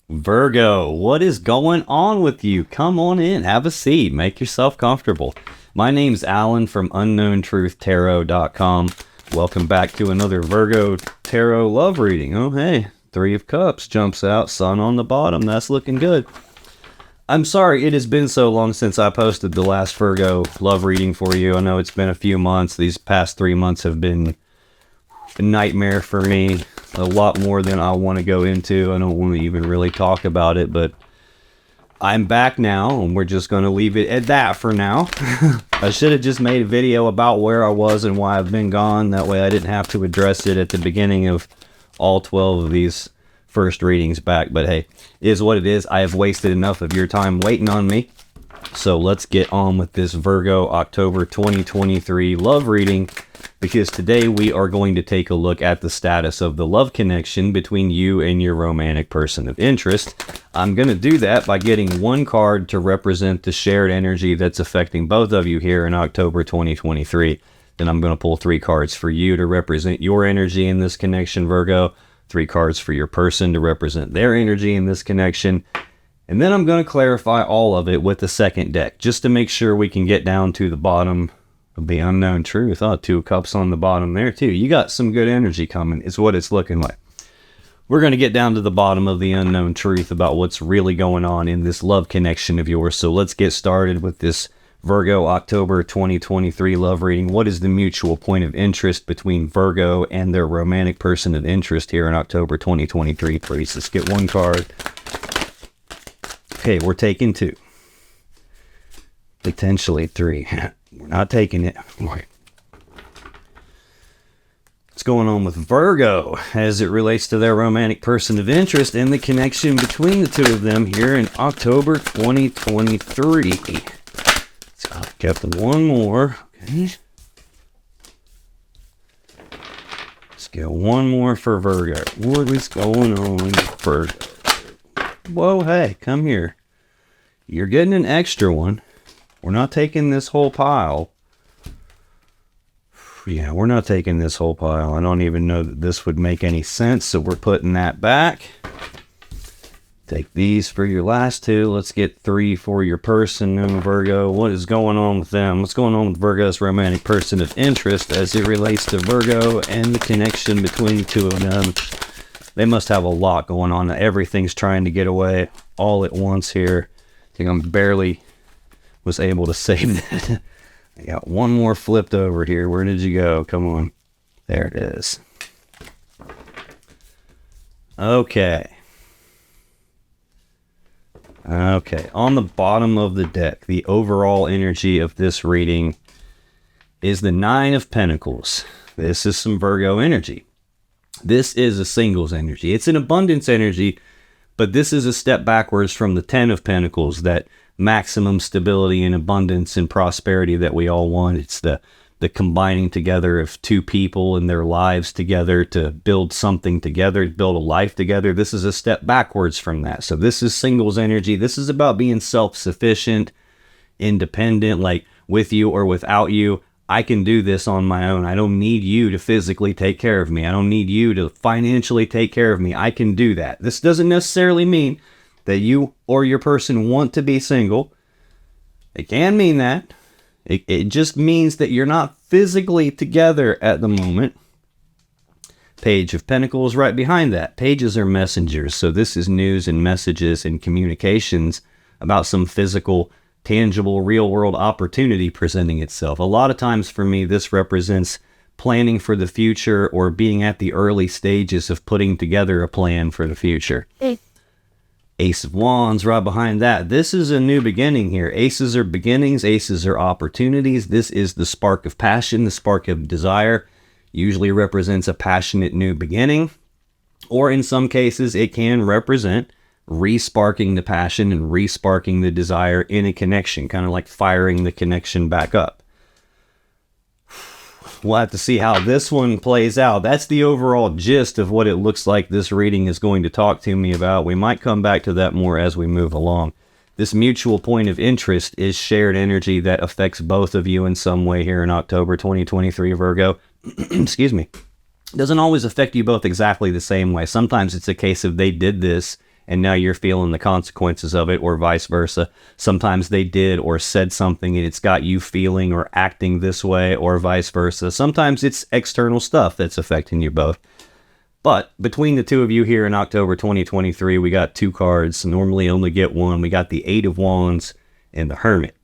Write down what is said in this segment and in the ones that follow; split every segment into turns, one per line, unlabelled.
Virgo, what is going on with you? Come on in, have a seat, make yourself comfortable. My name's Alan from UnknownTruthTarot.com. Welcome back to another Virgo Tarot love reading. Oh, hey, Three of Cups jumps out, Sun on the bottom. That's looking good. I'm sorry it has been so long since I posted the last Virgo love reading for you. I know it's been a few months. These past 3 months have been a nightmare for me. A lot more than I want to go into. I don't want to even really talk about it, but I'm back now, and we're just going to leave it at that for now. I should have just made a video about where I was and why I've been gone. That way I didn't have to address it at the beginning of all 12 of these first readings back. But hey, it is what it is. I have wasted enough of your time waiting on me. So let's get on with this Virgo October 2023 love reading, because today we are going to take a look at the status of the love connection between you and your romantic person of interest. I'm going to do that by getting one card to represent the shared energy that's affecting both of you here in October 2023. Then I'm going to pull 3 cards for you to represent your energy in this connection, Virgo. 3 cards for your person to represent their energy in this connection. And then I'm going to clarify all of it with the second deck, just to make sure we can get down to the bottom of the unknown truth. Oh, 2 cups on the bottom there too. You got some good energy coming, is what it's looking like. We're going to get down to the bottom of the unknown truth about what's really going on in this love connection of yours. So let's get started with this Virgo October 2023 love reading. What is the mutual point of interest between Virgo and their romantic person of interest here in October 2023, please? Let's get one card. Okay, we're taking 2. Potentially 3. We're not taking it. What's going on with Virgo as it relates to their romantic person of interest and the connection between the two of them here in October 2023? So I've kept one more. Okay. Let's get one more for Virgo. What is going on with Virgo? Whoa, hey, come here. You're getting an extra one. We're not taking this whole pile. Yeah, we're not taking this whole pile. I don't even know that this would make any sense, so we're putting that back. Take these for your last 2. Let's get 3 for your person and Virgo. What is going on with them? What's going on with Virgo's romantic person of interest as it relates to Virgo and the connection between the two of them? They must have a lot going on. Everything's trying to get away all at once here. I think I'm barely was able to save that. I got one more flipped over here. Where did you go? Come on. There it is. Okay. Okay. On the bottom of the deck, the overall energy of this reading is the 9 of Pentacles. This is some Virgo energy. This is a singles energy. It's an abundance energy, but this is a step backwards from the 10 of Pentacles, that maximum stability and abundance and prosperity that we all want. It's the combining together of 2 people and their lives together to build something together, build a life together. This is a step backwards from that. So this is singles energy. This is about being self-sufficient, independent, like with you or without you. I can do this on my own. I don't need you to physically take care of me. I don't need you to financially take care of me. I can do that. This doesn't necessarily mean that you or your person want to be single. It can mean that. It just means that you're not physically together at the moment. Page of Pentacles right behind that. Pages are messengers. So this is news and messages and communications about some physical, tangible, real-world opportunity presenting itself. A lot of times for me, this represents planning for the future or being at the early stages of putting together a plan for the future. Ace of Wands right behind that. This is a new beginning here. Aces are beginnings. Aces are opportunities. This is the spark of passion, the spark of desire. Usually represents a passionate new beginning. Or in some cases, it can represent re-sparking the passion and re-sparking the desire in a connection, kind of like firing the connection back up. We'll have to see how this one plays out. That's the overall gist of what it looks like this reading is going to talk to me about. We might come back to that more as we move along. This mutual point of interest is shared energy that affects both of you in some way here in October 2023, Virgo. Excuse me. Doesn't always affect you both exactly the same way. Sometimes it's a case of they did this and now you're feeling the consequences of it, or vice versa. Sometimes they did or said something and it's got you feeling or acting this way, or vice versa. Sometimes it's external stuff that's affecting you both. But between the two of you here in October 2023, we got two cards. Normally only get one. We got the Eight of Wands and the Hermit.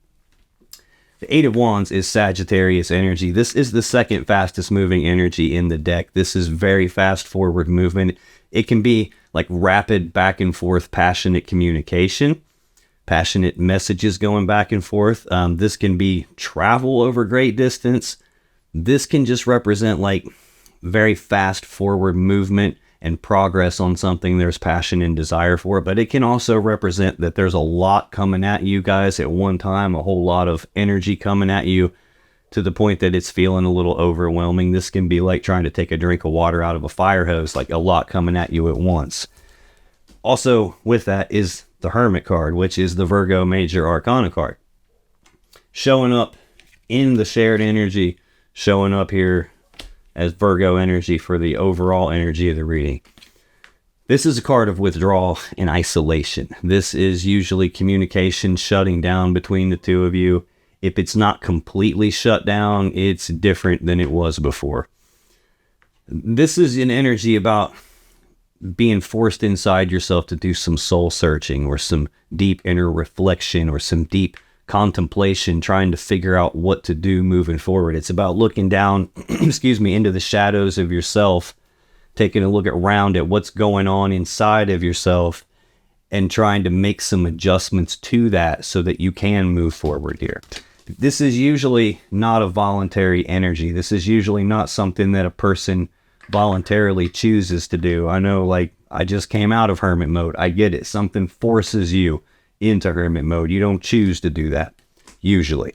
The Eight of Wands is Sagittarius energy. This is the second fastest moving energy in the deck. This is very fast forward movement. It can be like rapid back and forth, passionate communication, passionate messages going back and forth. This can be travel over great distance. This can just represent like very fast forward movement and progress on something there's passion and desire for, but it can also represent that there's a lot coming at you guys at one time, a whole lot of energy coming at you to the point that it's feeling a little overwhelming. This can be like trying to take a drink of water out of a fire hose, like a lot coming at you at once. Also with that is the Hermit card, which is the Virgo Major Arcana card. Showing up in the shared energy, showing up here as Virgo energy for the overall energy of the reading. This is a card of withdrawal and isolation. This is usually communication shutting down between the two of you. If it's not completely shut down, it's different than it was before. This is an energy about being forced inside yourself to do some soul searching or some deep inner reflection or some deep contemplation, trying to figure out what to do moving forward. It's about looking down, into the shadows of yourself, taking a look around at what's going on inside of yourself and trying to make some adjustments to that so that you can move forward here. This is usually not a voluntary energy. This is usually not something that a person voluntarily chooses to do. I know, like, I just came out of hermit mode. I get it. Something forces you into hermit mode. You don't choose to do that, usually.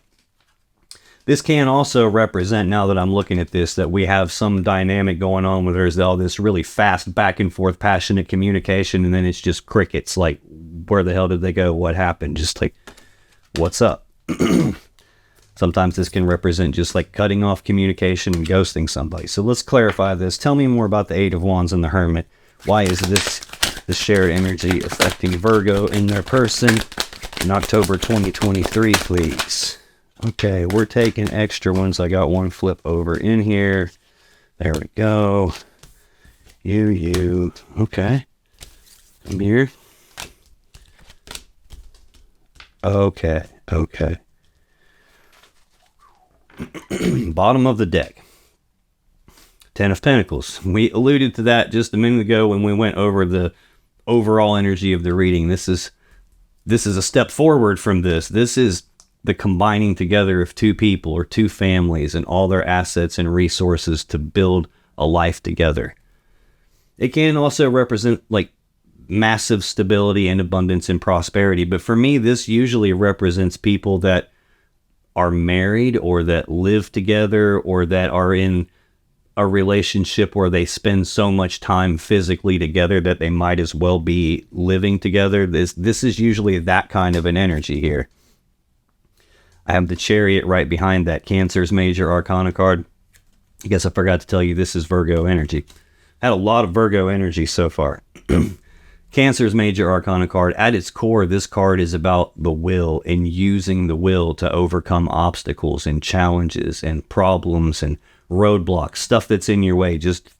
This can also represent, now that I'm looking at this, that we have some dynamic going on where there's all this really fast back and forth passionate communication, and then it's just crickets. Like, where the hell did they go? What happened? Just like, what's up? Sometimes this can represent just like cutting off communication and ghosting somebody. So let's clarify this. Tell me more about the Eight of Wands and the Hermit. Why is this the shared energy affecting Virgo in their person in October 2023, please? Okay, we're taking extra ones. I got one flip over in here. There we go. You. Okay. Come here. Okay. Bottom of the deck. Ten of Pentacles. We alluded to that just a minute ago when we went over the overall energy of the reading. This is a step forward from this. This is the combining together of two people or two families and all their assets and resources to build a life together. It can also represent like massive stability and abundance and prosperity. But for me, this usually represents people that are married or that live together or that are in a relationship where they spend so much time physically together that they might as well be living together. This is usually that kind of an energy here. I have the Chariot right behind that, Cancer's Major Arcana card. I guess I forgot to tell you this is Virgo energy. Had a lot of Virgo energy so far. Cancer's Major Arcana card. At its core, this card is about the will and using the will to overcome obstacles and challenges and problems and roadblocks, stuff that's in your way, just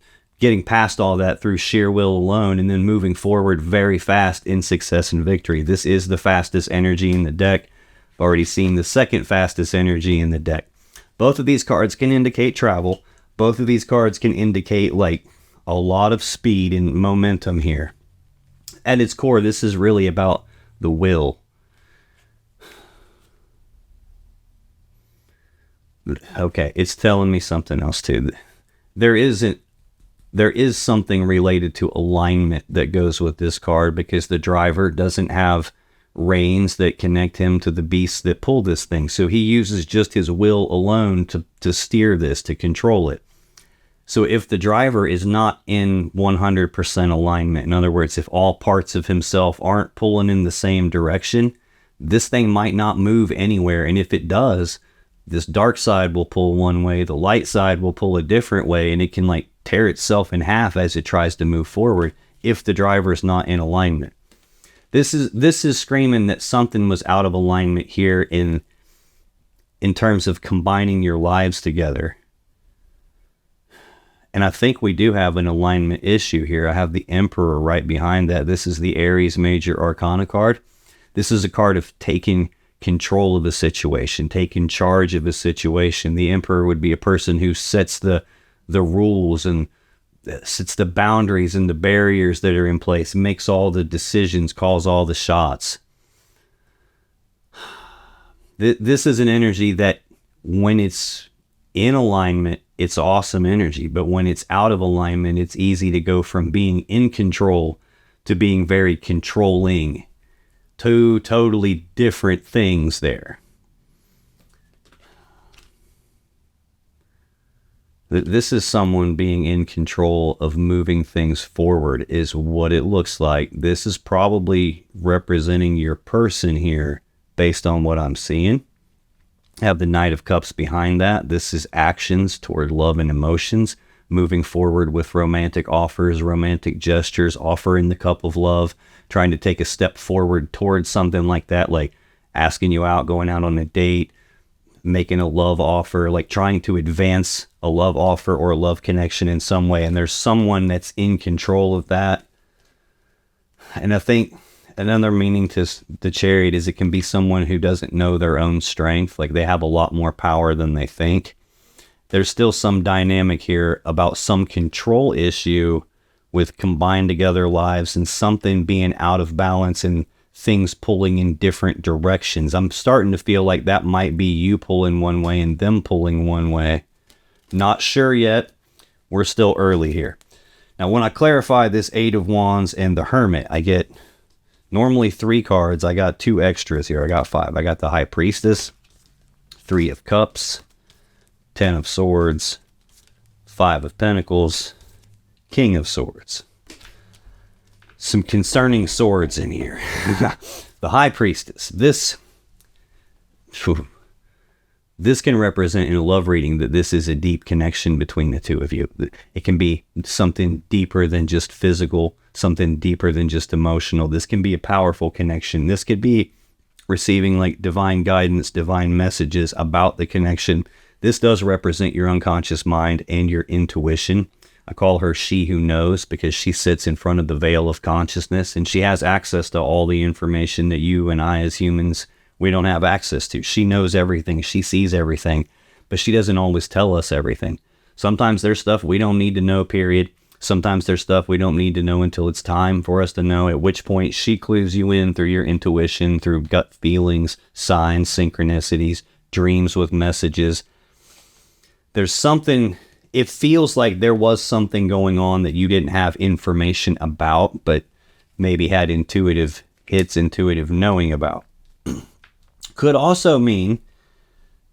getting past all that through sheer will alone and then moving forward very fast in success and victory. This is the fastest energy in the deck. I've already seen the second fastest energy in the deck. Both of these cards can indicate travel. Both of these cards can indicate like a lot of speed and momentum here. At its core, this is really about the will. Okay, it's telling me something else too. There is something related to alignment that goes with this card because the driver doesn't have reins that connect him to the beasts that pull this thing. So he uses just his will alone to steer this, to control it. So if the driver is not in 100% alignment, in other words, if all parts of himself aren't pulling in the same direction, this thing might not move anywhere. And if it does, this dark side will pull one way, the light side will pull a different way, and it can like tear itself in half as it tries to move forward if the driver is not in alignment. This is screaming that something was out of alignment here in terms of combining your lives together. And I think we do have an alignment issue here. I have the Emperor right behind that. This is the Aries Major Arcana card. This is a card of taking control of the situation, taking charge of a situation. The Emperor would be a person who sets the rules and sets the boundaries and the barriers that are in place, makes all the decisions, calls all the shots. This is an energy that when it's in alignment, it's awesome energy. But when it's out of alignment, it's easy to go from being in control to being very controlling. Two totally different things there. This is someone being in control of moving things forward is what it looks like. This is probably representing your person here based on what I'm seeing. I have the Knight of Cups behind that. This is actions toward love and emotions, moving forward with romantic offers, romantic gestures, offering the cup of love, trying to take a step forward towards something like that, like asking you out, going out on a date, making a love offer, like trying to advance a love offer or a love connection in some way. And there's someone that's in control of that. And I think another meaning to the Chariot is it can be someone who doesn't know their own strength, like they have a lot more power than they think. There's still some dynamic here about some control issue with combined together lives and something being out of balance and things pulling in different directions. I'm starting to feel like that might be you pulling one way and them pulling one way. Not sure yet. We're still early here. Now, when I clarify this Eight of Wands and the Hermit, I get normally 3 cards. I got 2 extras here. I got 5. I got the High Priestess, 3 of Cups, 10 of Swords, 5 of Pentacles, King of Swords. Some concerning swords in here. The High Priestess. This can represent in a love reading that this is a deep connection between the two of you. It can be something deeper than just physical, something deeper than just emotional. This can be a powerful connection. This could be receiving like divine guidance, divine messages about the connection. This does represent your unconscious mind and your intuition. I call her She Who Knows because she sits in front of the veil of consciousness and she has access to all the information that you and I as humans, we don't have access to. She knows everything. She sees everything, but she doesn't always tell us everything. Sometimes there's stuff we don't need to know, period. Sometimes there's stuff we don't need to know until it's time for us to know, at which point she clues you in through your intuition, through gut feelings, signs, synchronicities, dreams with messages. There's something, it feels like there was something going on that you didn't have information about, but maybe had intuitive hits, intuitive knowing about. Could also mean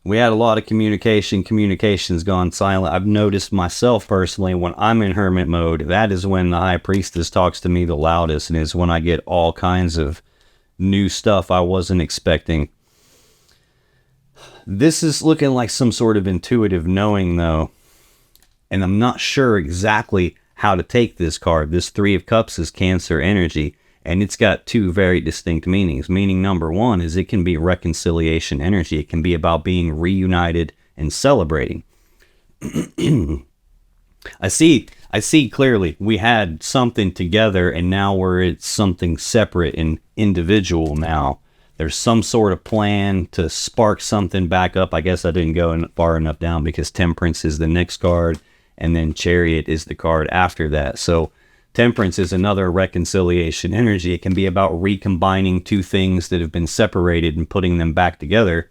we had a lot of communication's gone silent. I've noticed myself personally when I'm in hermit mode, that is when the High Priestess talks to me the loudest and is when I get all kinds of new stuff I wasn't expecting. This is looking like some sort of intuitive knowing though, and I'm not sure exactly how to take this card. This 3 of Cups is Cancer energy. And it's got 2 very distinct meanings. Meaning number 1 is it can be reconciliation energy. It can be about being reunited and celebrating. I see clearly we had something together and now it's something separate and individual now. There's some sort of plan to spark something back up. I guess I didn't go far enough down because Temperance is the next card and then Chariot is the card after that. So Temperance is another reconciliation energy. It can be about recombining 2 things that have been separated and putting them back together.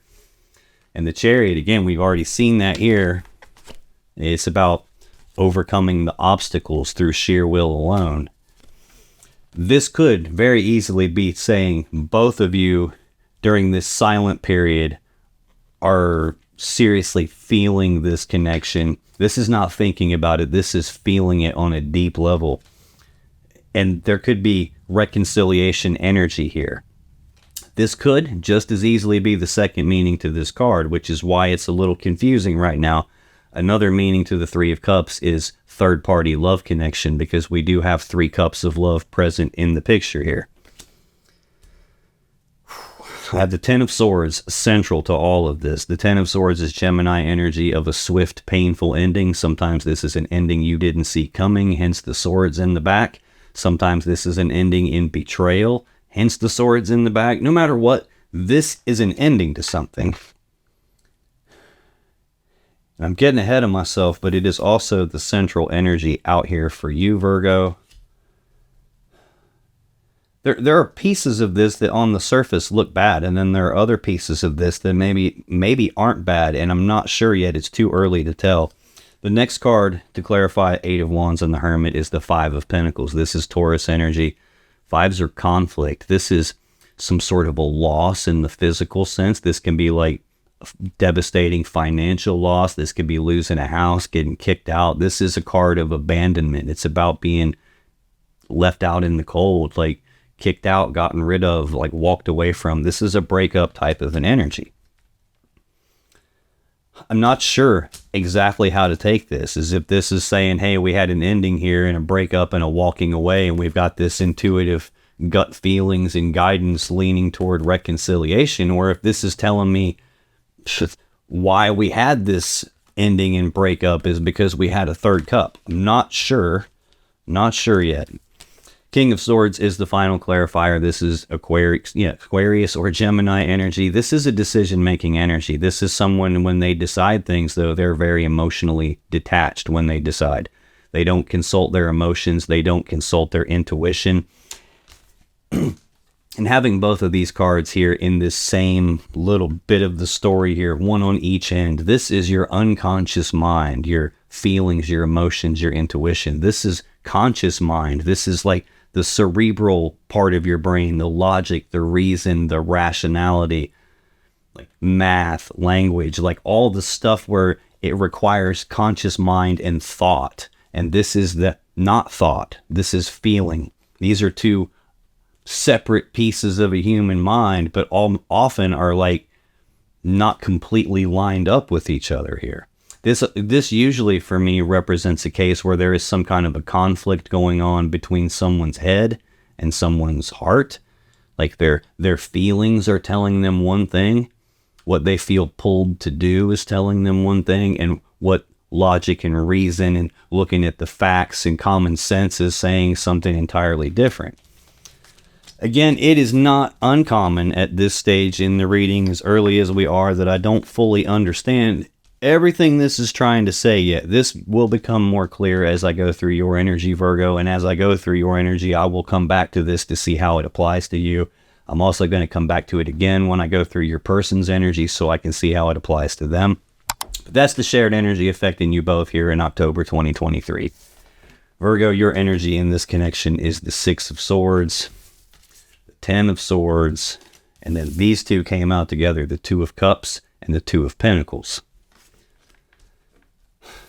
And the Chariot, again, we've already seen that here. It's about overcoming the obstacles through sheer will alone. This could very easily be saying both of you during this silent period are seriously feeling this connection. This is not thinking about it. This is feeling it on a deep level. And there could be reconciliation energy here. This could just as easily be the second meaning to this card, which is why it's a little confusing right now. Another meaning to the 3 of Cups is third-party love connection, because we do have 3 cups of love present in the picture here. I have the Ten of Swords central to all of this. The Ten of Swords is Gemini energy of a swift, painful ending. Sometimes this is an ending you didn't see coming, hence the swords in the back. Sometimes this is an ending in betrayal, hence the swords in the back. No matter what, this is an ending to something. I'm getting ahead of myself, but it is also the central energy out here for you, Virgo. There are pieces of this that on the surface look bad, and then there are other pieces of this that maybe aren't bad, and I'm not sure yet. It's too early to tell. The next card, to clarify, Eight of Wands and the Hermit, is the Five of Pentacles. This is Taurus energy. Fives are conflict. This is some sort of a loss in the physical sense. This can be like devastating financial loss. This could be losing a house, getting kicked out. This is a card of abandonment. It's about being left out in the cold, like kicked out, gotten rid of, like walked away from. This is a breakup type of an energy. I'm not sure exactly how to take this, as if this is saying, hey, we had an ending here and a breakup and a walking away, and we've got this intuitive gut feelings and guidance leaning toward reconciliation, or if this is telling me why we had this ending and breakup is because we had a third cup. I'm not sure yet. King of Swords is the final clarifier. This is Aquarius or Gemini energy. This is a decision-making energy. This is someone, when they decide things, though, they're very emotionally detached when they decide. They don't consult their emotions. They don't consult their intuition. And having both of these cards here in this same little bit of the story here, one on each end, this is your unconscious mind, your feelings, your emotions, your intuition. This is conscious mind. This is like the cerebral part of your brain, the logic, the reason, the rationality, like math, language, like all the stuff where it requires conscious mind and thought. And this is the not thought. This is feeling. These are two separate pieces of a human mind, but often are like not completely lined up with each other here. This usually for me represents a case where there is some kind of a conflict going on between someone's head and someone's heart. Like their feelings are telling them one thing, what they feel pulled to do is telling them one thing, and what logic and reason and looking at the facts and common sense is saying something entirely different. Again, it is not uncommon at this stage in the reading, as early as we are, that I don't fully understand everything this is trying to say yet. This will become more clear as I go through your energy, Virgo, and as I go through your energy, I will come back to this to see how it applies to you. I'm also going to come back to it again when I go through your person's energy so I can see how it applies to them. But that's the shared energy affecting you both here in October 2023. Virgo, your energy in this connection is the Six of Swords, the Ten of Swords, and then these two came out together, the Two of Cups and the Two of Pentacles.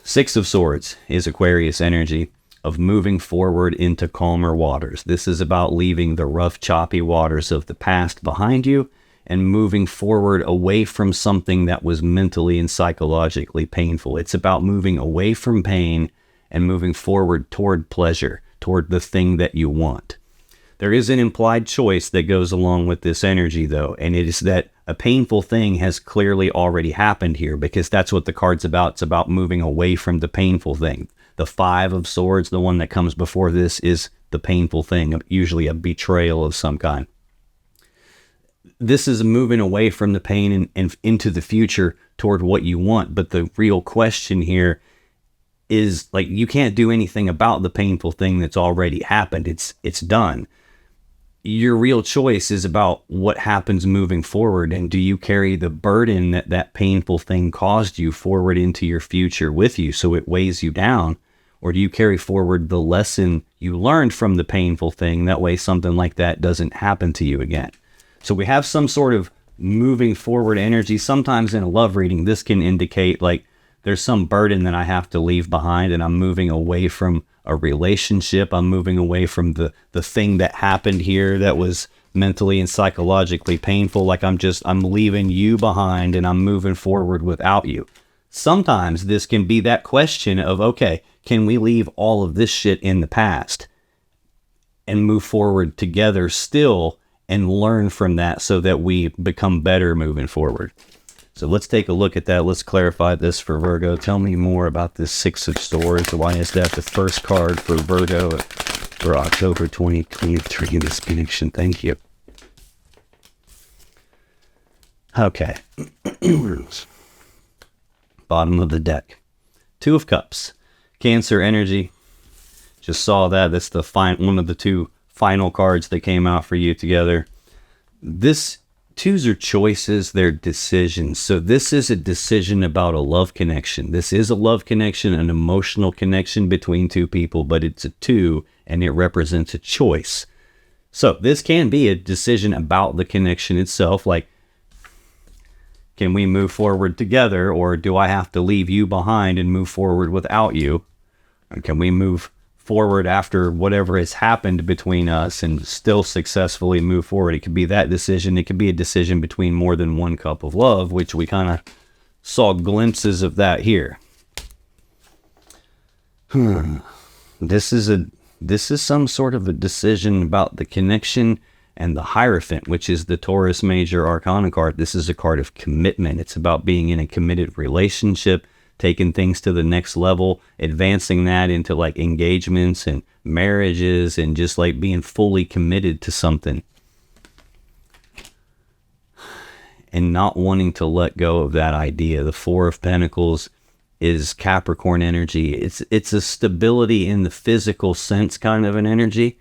Six of Swords is Aquarius energy of moving forward into calmer waters. This is about leaving the rough, choppy waters of the past behind you and moving forward away from something that was mentally and psychologically painful. It's about moving away from pain and moving forward toward pleasure, toward the thing that you want. There is an implied choice that goes along with this energy, though, and it is that a painful thing has clearly already happened here, because that's what the card's about. It's about moving away from the painful thing. The Five of Swords, the one that comes before this, is the painful thing, usually a betrayal of some kind. This is moving away from the pain and into the future toward what you want. But the real question here is, like, you can't do anything about the painful thing that's already happened. It's done. Your real choice is about what happens moving forward, and do you carry the burden that that painful thing caused you forward into your future with you so it weighs you down, or do you carry forward the lesson you learned from the painful thing, that way something like that doesn't happen to you again? So we have some sort of moving forward energy. Sometimes in a love reading, this can indicate like there's some burden that I have to leave behind, and I'm moving away from a relationship. I'm moving away from the thing that happened here that was mentally and psychologically painful. Like I'm leaving you behind and I'm moving forward without you. Sometimes this can be that question of, okay, can we leave all of this shit in the past and move forward together still and learn from that so that we become better moving forward. So let's take a look at that. Let's clarify this for Virgo. Tell me more about this Six of Swords. Why is that the first card for Virgo for October 2023 in this connection? Thank you. Okay. Bottom of the deck. Two of Cups. Cancer energy. Just saw that. That's the one of the two final cards that came out for you together. This twos are choices, they're decisions. So this is a decision about a love connection. This is a love connection, an emotional connection between two people, but it's a two and it represents a choice. So this can be a decision about the connection itself, like, can we move forward together, or do I have to leave you behind and move forward without you? Or can we move forward after whatever has happened between us and still successfully move forward? It could be that decision. It could be a decision between more than one cup of love, which we kind of saw glimpses of that here. This is some sort of a decision about the connection. And the Hierophant, which is the Taurus Major Arcana card, this is a card of commitment. It's about being in a committed relationship, taking things to the next level, advancing that into like engagements and marriages, and just like being fully committed to something. And not wanting to let go of that idea. The Four of Pentacles is Capricorn energy. It's a stability in the physical sense kind of an energy.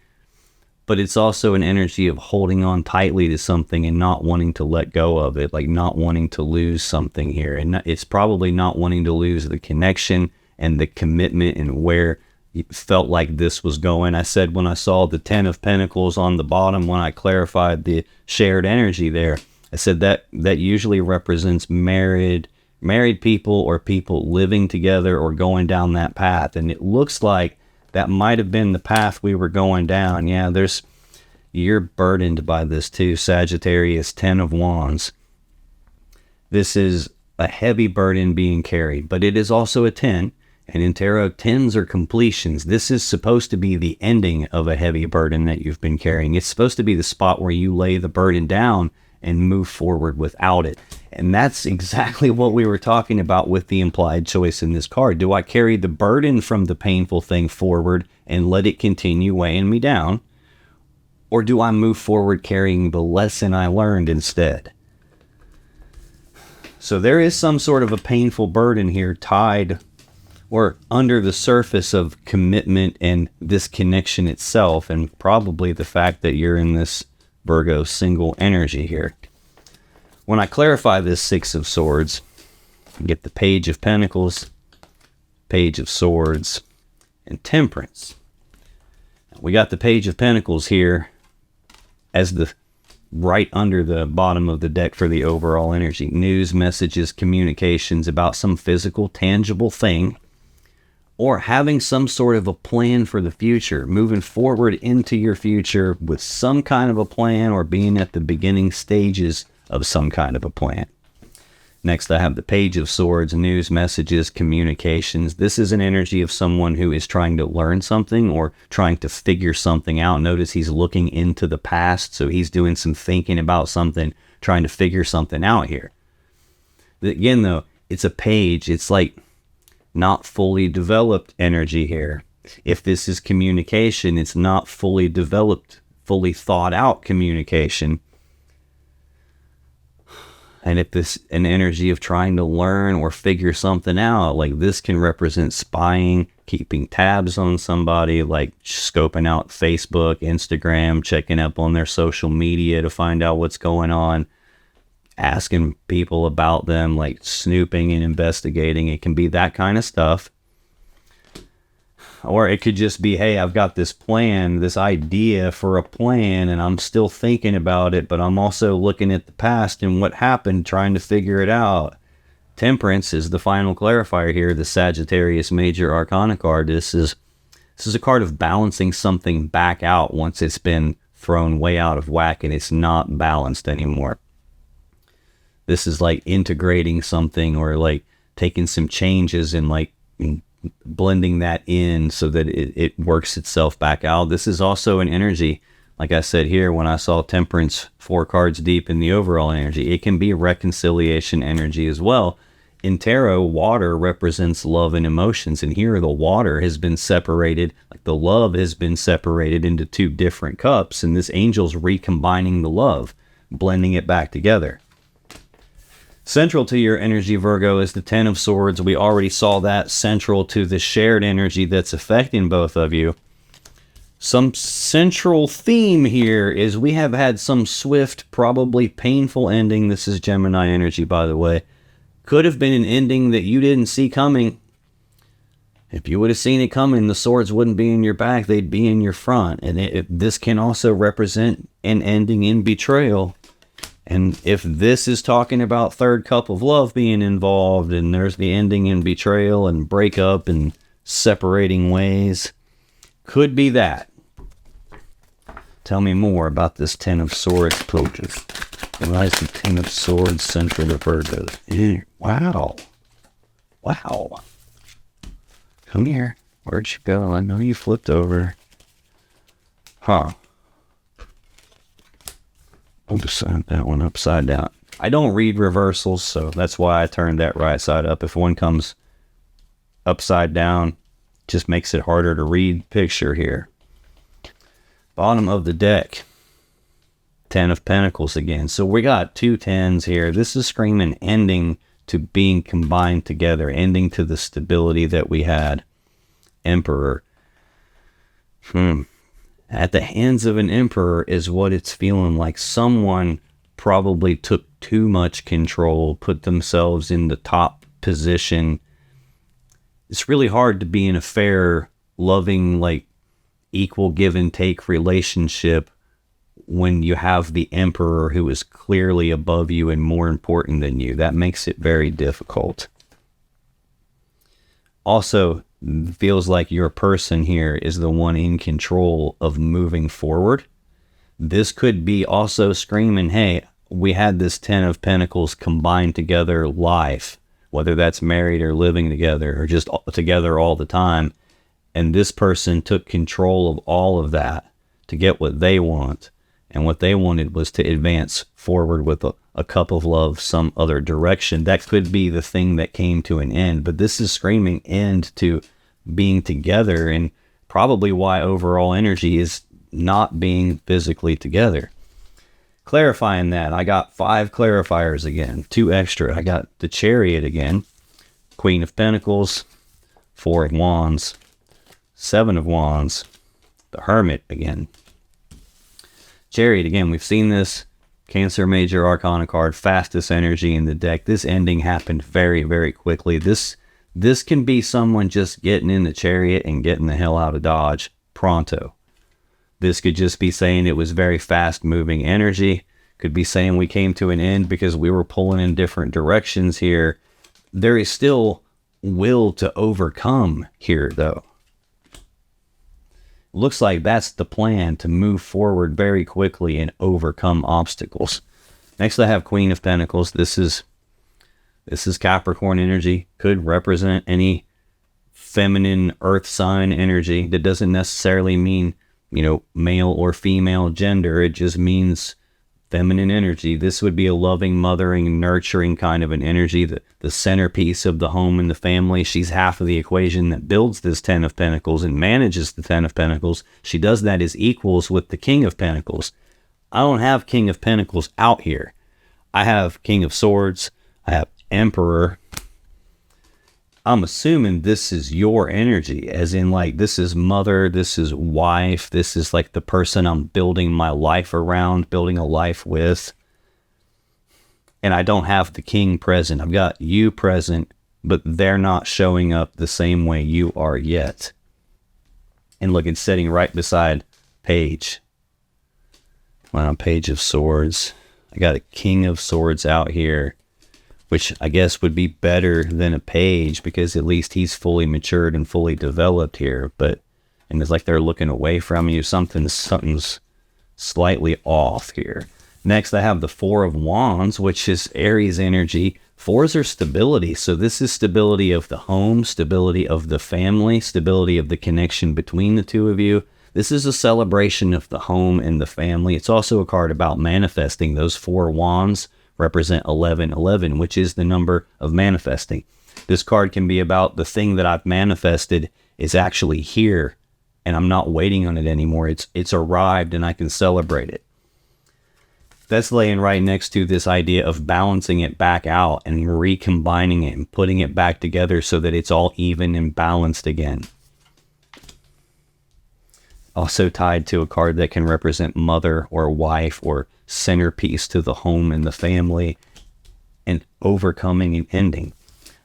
But it's also an energy of holding on tightly to something and not wanting to let go of it, like not wanting to lose something here. And it's probably not wanting to lose the connection and the commitment and where you felt like this was going. I said when I saw the Ten of Pentacles on the bottom, when I clarified the shared energy there, I said that usually represents married people or people living together or going down that path. And it looks like that might have been the path we were going down. Yeah, you're burdened by this too. Sagittarius, 10 of Wands. This is a heavy burden being carried, but it is also a 10. And in tarot, 10s are completions. This is supposed to be the ending of a heavy burden that you've been carrying. It's supposed to be the spot where you lay the burden down and move forward without it. And that's exactly what we were talking about with the implied choice in this card. Do I carry the burden from the painful thing forward and let it continue weighing me down? Or do I move forward carrying the lesson I learned instead? So there is some sort of a painful burden here tied or under the surface of commitment and this connection itself, and probably the fact that you're in this Virgo single energy here. When I clarify this Six of Swords, I get the Page of Pentacles, Page of Swords, and Temperance. We got the Page of Pentacles here as the right under the bottom of the deck for the overall energy. News, messages, communications about some physical, tangible thing, or having some sort of a plan for the future, moving forward into your future with some kind of a plan, or being at the beginning stages of some kind of a plan. Next, I have the Page of Swords, news, messages, communications. This is an energy of someone who is trying to learn something or trying to figure something out. Notice he's looking into the past, so he's doing some thinking about something, trying to figure something out here. Again, though, it's a page. It's like not fully developed energy here. If this is communication, it's not fully developed, fully thought out communication. And if this an energy of trying to learn or figure something out, like this can represent spying, keeping tabs on somebody, like scoping out Facebook, Instagram, checking up on their social media to find out what's going on, asking people about them, like snooping and investigating. It can be that kind of stuff. Or it could just be, hey, I've got this plan, this idea for a plan, and I'm still thinking about it, but I'm also looking at the past and what happened, trying to figure it out. Temperance is the final clarifier here, the Sagittarius Major Arcana card. This is a card of balancing something back out once it's been thrown way out of whack and it's not balanced anymore. This is like integrating something, or like taking some changes and like blending that in so that it works itself back out. This is also an energy like I said here, when I saw Temperance 4 cards deep in the overall energy, it can be reconciliation energy as well. In tarot, water represents love and emotions, and here the water has been separated, like the love has been separated into 2 different cups, and this angel's recombining the love, blending it back together. Central to your energy, Virgo, is the 10 of Swords. We already saw that central to the shared energy that's affecting both of you. Some central theme here is we have had some swift, probably painful ending. This is Gemini energy, by the way. Could have been an ending that you didn't see coming. If you would have seen it coming, the swords wouldn't be in your back, they'd be in your front. And this can also represent an ending in betrayal. And if this is talking about third cup of love being involved, and there's the ending in betrayal and breakup and separating ways, could be that. Tell me more about this 10 of Swords, please. Why is the 10 of Swords central to Virgo? Wow. Wow. Come here. Where'd you go? I know you flipped over. Huh. I'll just send that one upside down. I don't read reversals, so that's why I turned that right side up. If one comes upside down, it just makes it harder to read picture here. Bottom of the deck. 10 of Pentacles again. So we got 2 10s here. This is screaming ending to being combined together, ending to the stability that we had. Emperor. At the hands of an emperor is what it's feeling like. Someone probably took too much control, put themselves in the top position. It's really hard to be in a fair, loving, like equal give and take relationship when you have the emperor who is clearly above you and more important than you. That makes it very difficult. Also, feels like your person here is the one in control of moving forward. This could be also screaming, hey, we had this 10 of Pentacles combined together life, whether that's married or living together or just together all the time. And this person took control of all of that to get what they want. And what they wanted was to advance forward with a cup of love some other direction. That could be the thing that came to an end. But this is screaming end to being together, and probably why overall energy is not being physically together. Clarifying that, I got 5 clarifiers again, 2 extra. I got the Chariot again, Queen of Pentacles, 4 of Wands, 7 of Wands, the Hermit again. Chariot, again, we've seen this. Cancer Major Arcana card, fastest energy in the deck. This ending happened very, very quickly. This can be someone just getting in the Chariot and getting the hell out of Dodge pronto. This could just be saying it was very fast-moving energy. Could be saying we came to an end because we were pulling in different directions here. There is still will to overcome here, though. Looks like that's the plan, to move forward very quickly and overcome obstacles. Next, I have Queen of Pentacles. This is Capricorn energy. Could represent any feminine earth sign energy. That doesn't necessarily mean, male or female gender. It just means feminine energy. This would be a loving, mothering, nurturing kind of an energy, the centerpiece of the home and the family. She's half of the equation that builds this 10 of Pentacles and manages the 10 of Pentacles. She does that as equals with the King of Pentacles. I don't have King of Pentacles out here. I have King of Swords. I have Emperor. I'm assuming this is your energy, as in like this is mother, this is wife, this is like the person I'm building my life around, building a life with. And I don't have the king present. I've got you present, but they're not showing up the same way you are yet. And look, it's sitting right beside Page. Well, Page of Swords. I got a King of Swords out here, which I guess would be better than a Page because at least he's fully matured and fully developed here. And it's like they're looking away from you. Something's slightly off here. Next, I have the 4 of Wands, which is Aries energy. 4s are stability. So this is stability of the home, stability of the family, stability of the connection between the two of you. This is a celebration of the home and the family. It's also a card about manifesting. Those 4 wands represent 1111, which is the number of manifesting. This card can be about the thing that I've manifested is actually here, and I'm not waiting on it anymore. It's arrived, and I can celebrate it. That's laying right next to this idea of balancing it back out and recombining it and putting it back together so that it's all even and balanced again. Also tied to a card that can represent mother or wife or centerpiece to the home and the family, and overcoming and ending.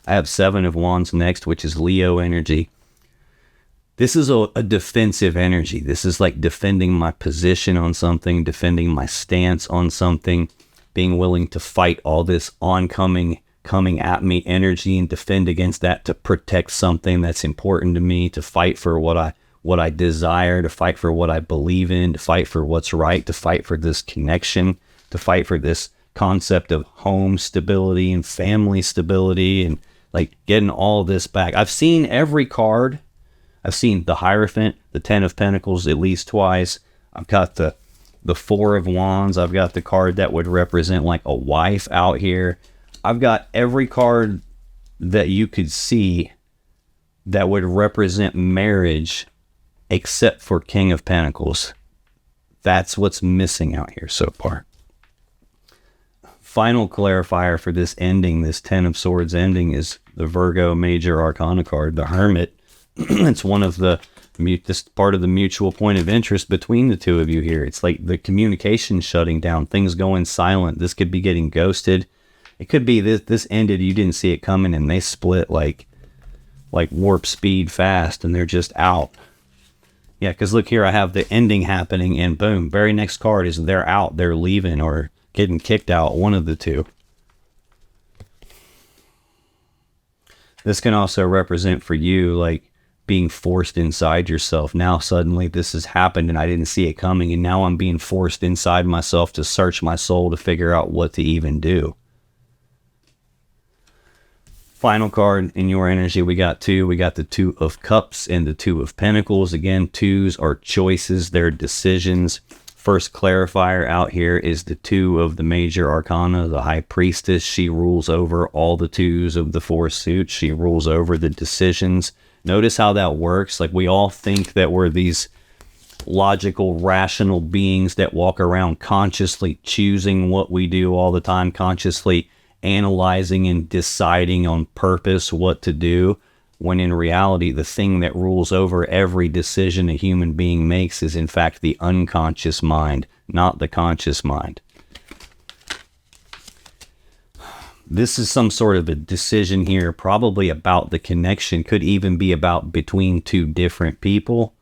I have 7 of Wands next, which is Leo energy. This is a defensive energy. This is like defending my position on something, defending my stance on something, being willing to fight all this coming at me energy and defend against that, to protect something that's important to me, to fight for what I desire, to fight for what I believe in, to fight for what's right, to fight for this connection, to fight for this concept of home stability and family stability, and like getting all this back. I've seen every card. I've seen the Hierophant, the 10 of Pentacles at least twice. I've got the 4 of Wands. I've got the card that would represent like a wife out here. I've got every card that you could see that would represent marriage except for King of Pentacles. That's what's missing out here so far. Final clarifier for this ending, this 10 of Swords ending, is the Virgo Major Arcana card, the Hermit. It's one of this part of the mutual point of interest between the two of you here. It's like the communication shutting down, things going silent. This could be getting ghosted. It could be this ended, you didn't see it coming, and they split like warp speed fast, and they're just out. Yeah, because look here, I have the ending happening, and boom, very next card is they're out, they're leaving, or getting kicked out, one of the two. This can also represent for you, like, being forced inside yourself. Now suddenly this has happened and I didn't see it coming, and now I'm being forced inside myself to search my soul to figure out what to even do. Final card in your energy, we got 2. We got the 2 of Cups and the 2 of Pentacles. Again, 2s are choices, they're decisions. First clarifier out here is the 2 of the Major Arcana, the High Priestess. She rules over all the 2s of the 4 suits. She rules over the decisions. Notice how that works. Like, we all think that we're these logical, rational beings that walk around consciously choosing what we do all the time, consciously analyzing and deciding on purpose what to do, when in reality, the thing that rules over every decision a human being makes is in fact the unconscious mind, not the conscious mind. This is some sort of a decision here, probably about the connection, could even be about between 2 different people.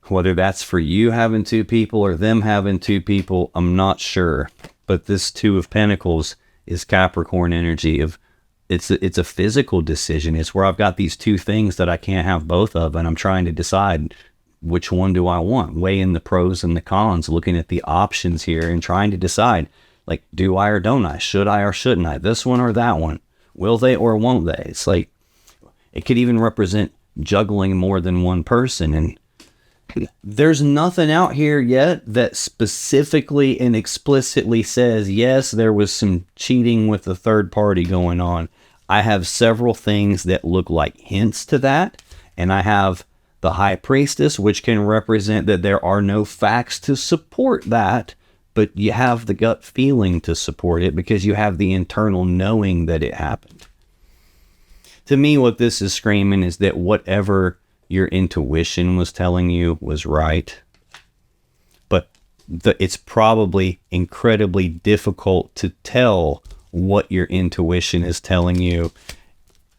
Whether that's for you having 2 people or them having 2 people, I'm not sure. But this 2 of Pentacles is Capricorn energy of, it's a physical decision. It's where I've got these 2 things that I can't have both of, and I'm trying to decide which one do I want, weighing the pros and the cons, looking at the options here and trying to decide, like, do I or don't I? Should I or shouldn't I? This one or that one? Will they or won't they? It's like, it could even represent juggling more than one person. And there's nothing out here yet that specifically and explicitly says, yes, there was some cheating with a third party going on. I have several things that look like hints to that. And I have the High Priestess, which can represent that there are no facts to support that, but you have the gut feeling to support it because you have the internal knowing that it happened. To me, what this is screaming is that whatever your intuition was telling you was right, but it's probably incredibly difficult to tell what your intuition is telling you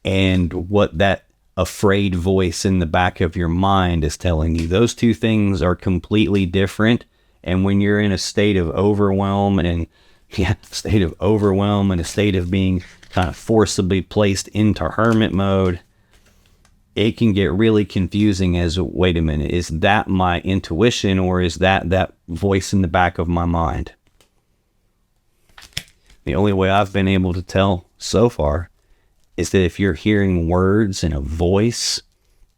and what that afraid voice in the back of your mind is telling you. Those 2 things are completely different. And when you're in a state of overwhelm and a state of being kind of forcibly placed into hermit mode, it can get really confusing as, wait a minute, is that my intuition or is that voice in the back of my mind? The only way I've been able to tell so far is that if you're hearing words and a voice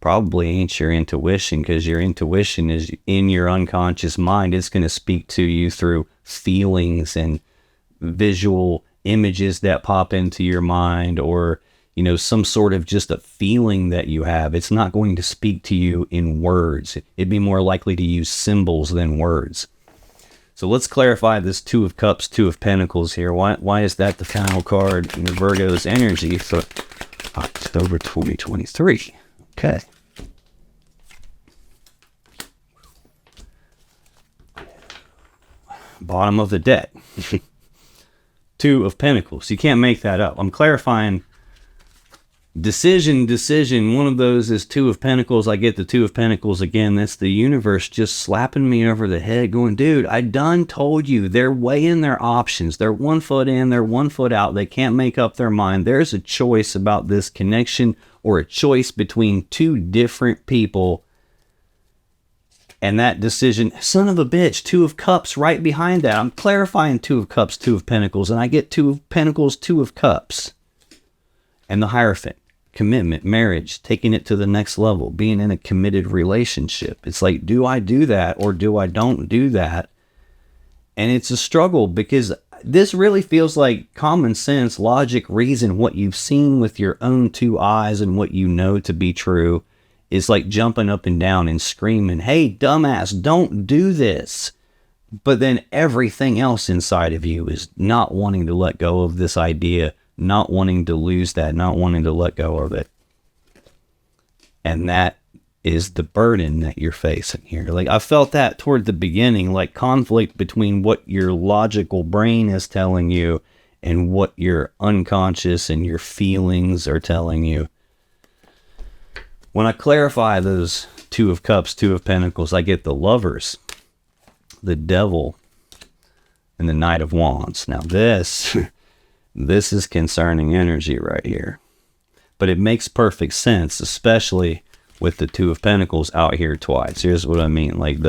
probably ain't your intuition, because your intuition is in your unconscious mind. It's going to speak to you through feelings and visual images that pop into your mind, or some sort of just a feeling that you have. It's not going to speak to you in words. It'd be more likely to use symbols than words. So let's clarify this Two of Cups, Two of Pentacles here. Why is that the final card in Virgo's energy for October 2023? Okay. Bottom of the deck. Two of Pentacles. You can't make that up. I'm clarifying decision. One of those is Two of Pentacles. I get the Two of Pentacles again. That's the universe just slapping me over the head going, dude, I done told you. They're weighing their options. They're 1 foot in, they're 1 foot out. They can't make up their mind. There's a choice about this connection, or a choice between two different people. And that decision, son of a bitch, Two of Cups right behind that. I'm clarifying Two of Cups, Two of Pentacles, and I get Two of Pentacles, Two of Cups. And the Hierophant, commitment, marriage, taking it to the next level, being in a committed relationship. It's like, do I do that or do I don't do that? And it's a struggle, because this really feels like common sense, logic, reason, what you've seen with your own two eyes and what you know to be true. Is like jumping up and down and screaming, hey, dumbass, don't do this. But then everything else inside of you is not wanting to let go of this idea, not wanting to lose that, not wanting to let go of it. And that is the burden that you're facing here. Like, I felt that toward the beginning, like conflict between what your logical brain is telling you and what your unconscious and your feelings are telling you. When I clarify those Two of Cups, Two of Pentacles, I get the Lovers, the Devil, and the Knight of Wands. Now this is concerning energy right here. But it makes perfect sense, especially with the Two of Pentacles out here twice. Here's what I mean. Like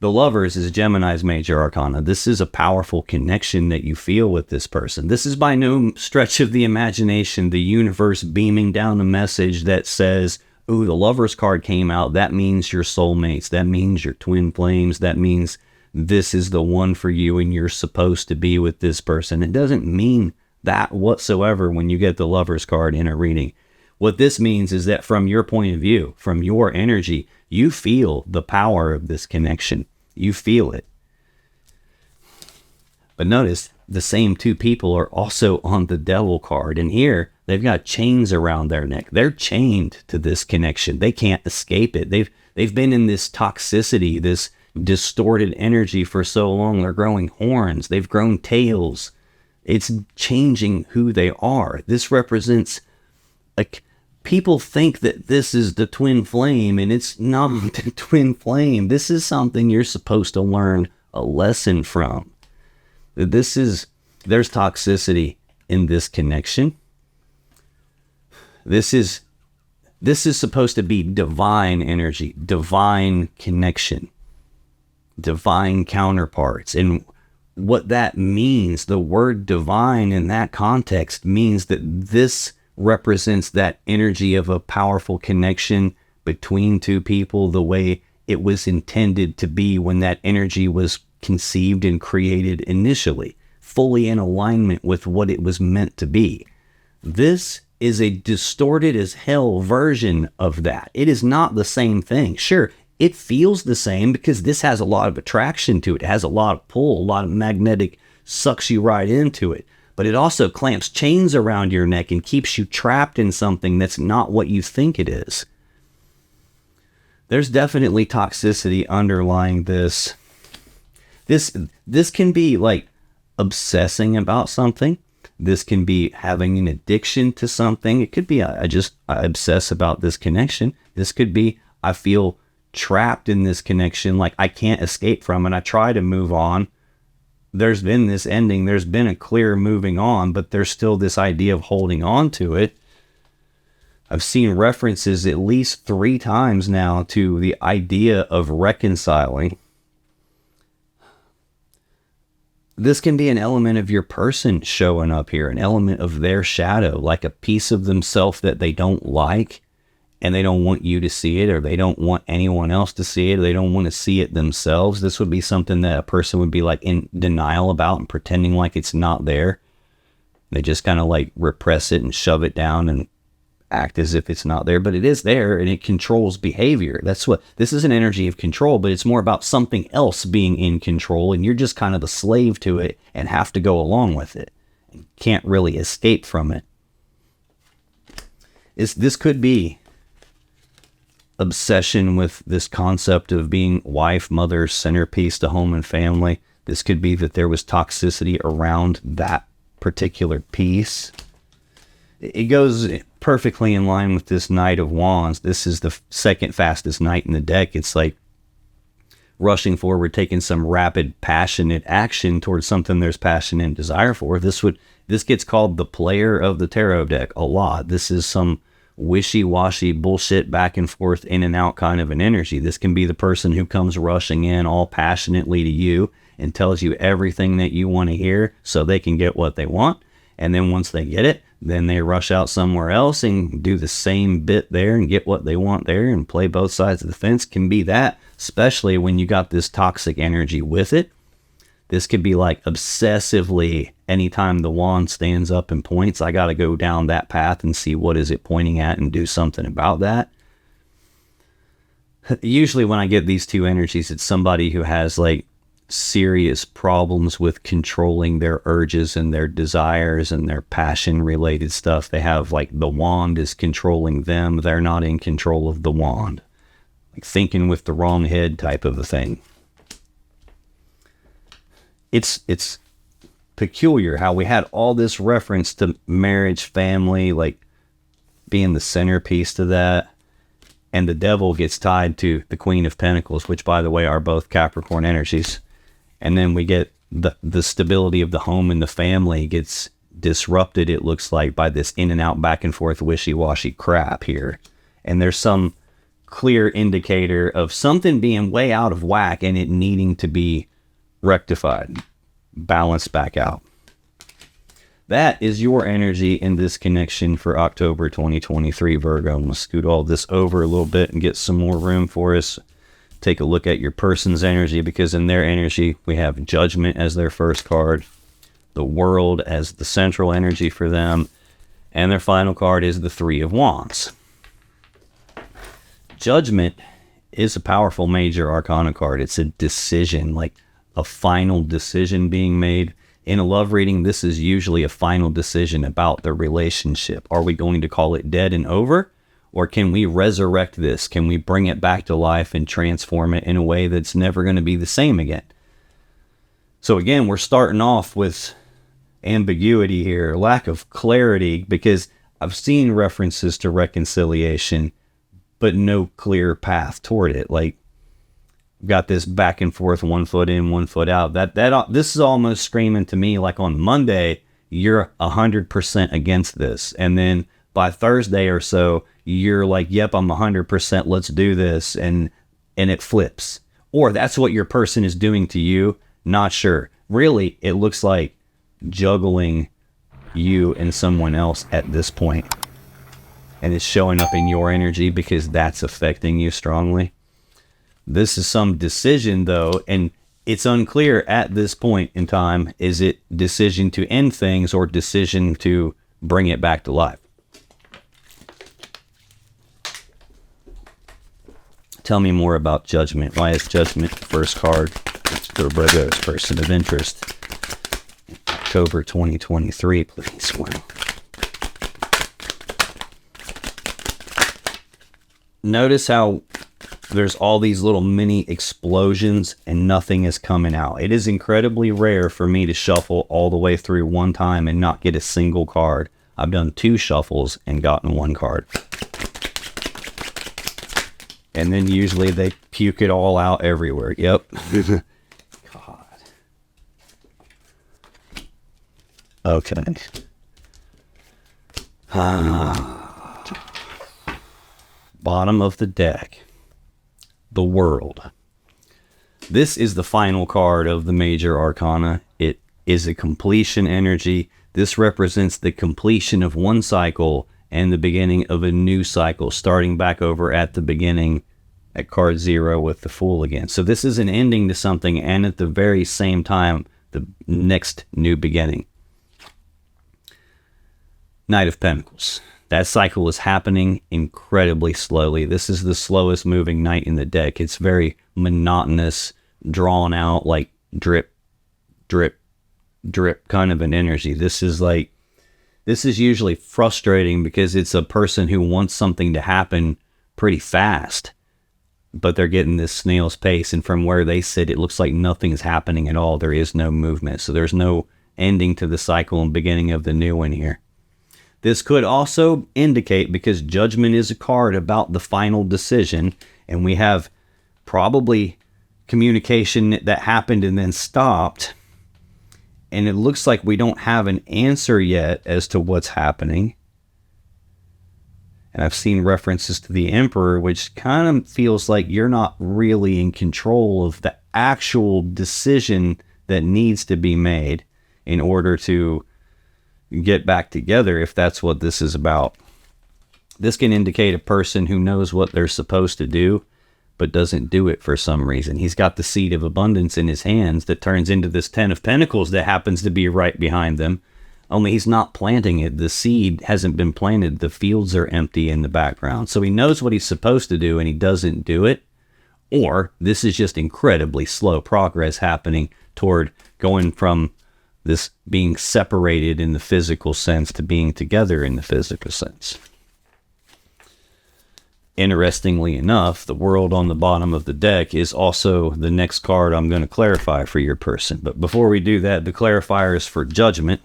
the Lovers is Gemini's major arcana. This is a powerful connection that you feel with this person. This is by no stretch of the imagination the universe beaming down a message that says, ooh, the Lovers card came out. That means you're soulmates. That means you're twin flames. That means this is the one for you and you're supposed to be with this person. It doesn't mean that whatsoever when you get the Lovers card in a reading. What this means is that from your point of view, from your energy, you feel the power of this connection. You feel it. But notice the same two people are also on the Devil card. And here they've got chains around their neck. They're chained to this connection. They can't escape it. They've been in this toxicity, this distorted energy for so long. They're growing horns. They've grown tails. It's changing who they are. This represents like, people think that this is the twin flame, and it's not the twin flame. This is something you're supposed to learn a lesson from. There's toxicity in this connection. This is supposed to be divine energy, divine connection, divine counterparts. And what that means, the word divine in that context means that this represents that energy of a powerful connection between two people, the way it was intended to be when that energy was conceived and created initially, fully in alignment with what it was meant to be. This is a distorted as hell version of that. It is not the same thing. Sure, it feels the same because this has a lot of attraction to it. It has a lot of pull, a lot of magnetic, sucks you right into it. But it also clamps chains around your neck and keeps you trapped in something that's not what you think it is. There's definitely toxicity underlying this. This can be like obsessing about something. This can be having an addiction to something. It could be I obsess about this connection. This could be I feel trapped in this connection, like I can't escape from it. I try to move on. There's been this ending, there's been a clear moving on, but there's still this idea of holding on to it. I've seen references at least 3 times now to the idea of reconciling. This can be an element of your person showing up here, an element of their shadow, like a piece of themselves that they don't like, and they don't want you to see it, or they don't want anyone else to see it, or they don't want to see it themselves. This would be something that a person would be like in denial about and pretending like it's not there. They just kind of like repress it and shove it down and act as if it's not there, but it is there, and it controls behavior. This is an energy of control, but it's more about something else being in control, and you're just kind of a slave to it and have to go along with it and can't really escape from it. This could be obsession with this concept of being wife, mother, centerpiece to home and family. This could be that there was toxicity around that particular piece. It goes perfectly in line with this Knight of Wands. This is the second fastest knight in the deck. It's like rushing forward, taking some rapid, passionate action towards something there's passion and desire for. This gets called the player of the tarot deck a lot. This is some wishy-washy bullshit back and forth, in and out kind of an energy. This can be the person who comes rushing in all passionately to you and tells you everything that you want to hear so they can get what they want. And then once they get it, then they rush out somewhere else and do the same bit there and get what they want there and play both sides of the fence. Can be that, especially when you got this toxic energy with it. This could be like obsessively, anytime the wand stands up and points, I got to go down that path and see what is it pointing at and do something about that. Usually when I get these two energies, it's somebody who has like serious problems with controlling their urges and their desires and their passion related stuff. They have like the wand is controlling them. They're not in control of the wand. Like thinking with the wrong head type of a thing. It's peculiar how we had all this reference to marriage, family, like being the centerpiece to that. And the devil gets tied to the Queen of Pentacles, which by the way are both Capricorn energies. And then we get the stability of the home and the family gets disrupted, it looks like, by this in and out, back and forth, wishy-washy crap here. And there's some clear indicator of something being way out of whack and it needing to be rectified, balanced back out. That is your energy in this connection for October 2023, Virgo. I'm going to scoot all this over a little bit and get some more room for us. Take a look at your person's energy, because in their energy, we have Judgment as their first card, the World as the central energy for them, and their final card is the Three of Wands. Judgment is a powerful major arcana card. It's a decision, like a final decision being made. In a love reading, this is usually a final decision about the relationship. Are we going to call it dead and over? Or can we resurrect this? Can we bring it back to life and transform it in a way that's never going to be the same again? So again, we're starting off with ambiguity here, lack of clarity, because I've seen references to reconciliation, but no clear path toward it. Like, got this back and forth, 1 foot in, 1 foot out. This is almost screaming to me like on Monday, you're 100% against this. And then by Thursday or so, you're like, yep, I'm 100%, let's do this. And it flips. Or that's what your person is doing to you. Not sure. Really, it looks like juggling you and someone else at this point. And it's showing up in your energy because that's affecting you strongly. This is some decision though, and it's unclear at this point in time. Is it decision to end things or decision to bring it back to life? Tell me more about Judgment. Why is Judgment the first card for Virgo's person of interest? October 2023, please. Notice how there's all these little mini explosions and nothing is coming out. It is incredibly rare for me to shuffle all the way through one time and not get a single card. I've done 2 shuffles and gotten 1 card. And then usually they puke it all out everywhere. Yep. God. Okay. Bottom of the deck. The World. This is the final card of the major arcana. It is a completion energy. This represents the completion of one cycle and the beginning of a new cycle, starting back over at the beginning at card 0 with the Fool again. So this is an ending to something, and at the very same time, the next new beginning. Knight of Pentacles. That cycle is happening incredibly slowly. This is the slowest moving knight in the deck. It's very monotonous, drawn out, like drip, drip, drip kind of an energy. This is usually frustrating because it's a person who wants something to happen pretty fast, but they're getting this snail's pace, and from where they sit, it looks like nothing's happening at all. There is no movement, so there's no ending to the cycle and beginning of the new one here. This could also indicate, because Judgment is a card about the final decision, and we have probably communication that happened and then stopped, and it looks like we don't have an answer yet as to what's happening. And I've seen references to the Emperor, which kind of feels like you're not really in control of the actual decision that needs to be made in order to get back together, if that's what this is about. This can indicate a person who knows what they're supposed to do, but doesn't do it for some reason. He's got the seed of abundance in his hands that turns into this 10 of Pentacles that happens to be right behind them. Only he's not planting it. The seed hasn't been planted. The fields are empty in the background. So he knows what he's supposed to do and he doesn't do it. Or this is just incredibly slow progress happening toward going from this being separated in the physical sense to being together in the physical sense. Interestingly enough, the World on the bottom of the deck is also the next card I'm going to clarify for your person. But before we do that, the clarifier is for Judgment.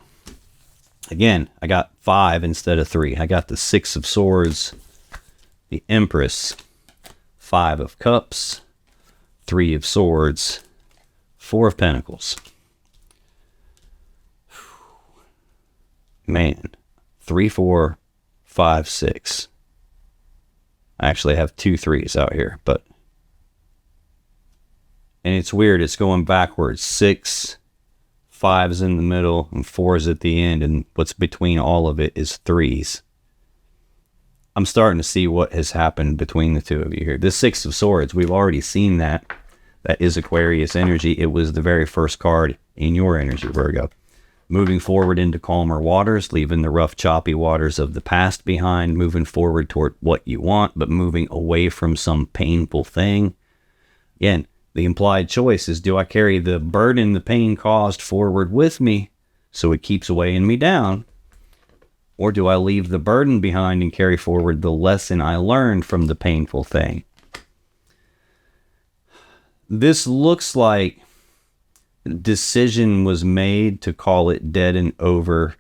Again, I got 5 instead of 3. I got the 6 of Swords, the Empress, 5 of Cups, 3 of Swords, 4 of Pentacles. Man, 3, 4, 5, 6. I actually have 2 3s out here, and it's weird. It's going backwards. 6, 5's in the middle, and 4's at the end, and what's between all of it is 3's. I'm starting to see what has happened between the two of you here. This 6 of Swords, we've already seen that. That is Aquarius energy. It was the very first card in your energy, Virgo. Moving forward into calmer waters, leaving the rough, choppy waters of the past behind, moving forward toward what you want, but moving away from some painful thing. Again, the implied choice is, do I carry the burden the pain caused forward with me so it keeps weighing me down? Or do I leave the burden behind and carry forward the lesson I learned from the painful thing? This looks like decision was made to call it dead and over,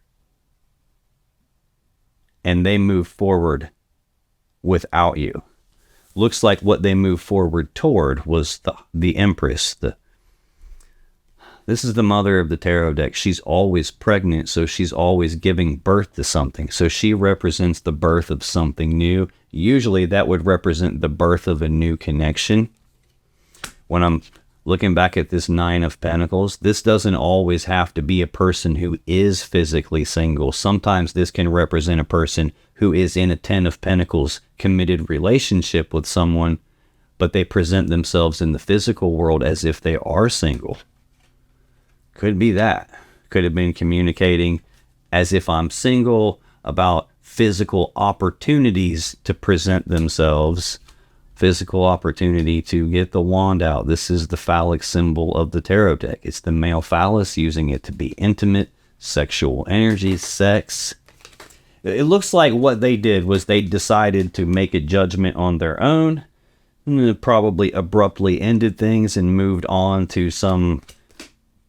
and they move forward without you. Looks like what they moved forward toward was the Empress. This is the mother of the tarot deck. She's always pregnant, so she's always giving birth to something. So she represents the birth of something new. Usually that would represent the birth of a new connection. When I'm looking back at this 9 of Pentacles, this doesn't always have to be a person who is physically single. Sometimes this can represent a person who is in a 10 of Pentacles committed relationship with someone, but they present themselves in the physical world as if they are single. Could be that. Could have been communicating as if I'm single about physical opportunities to present themselves. Physical opportunity to get the wand out. This is the phallic symbol of the tarot deck. It's the male phallus, using it to be intimate, sexual energy, sex. It looks like what they did was they decided to make a judgment on their own, probably abruptly ended things and moved on to some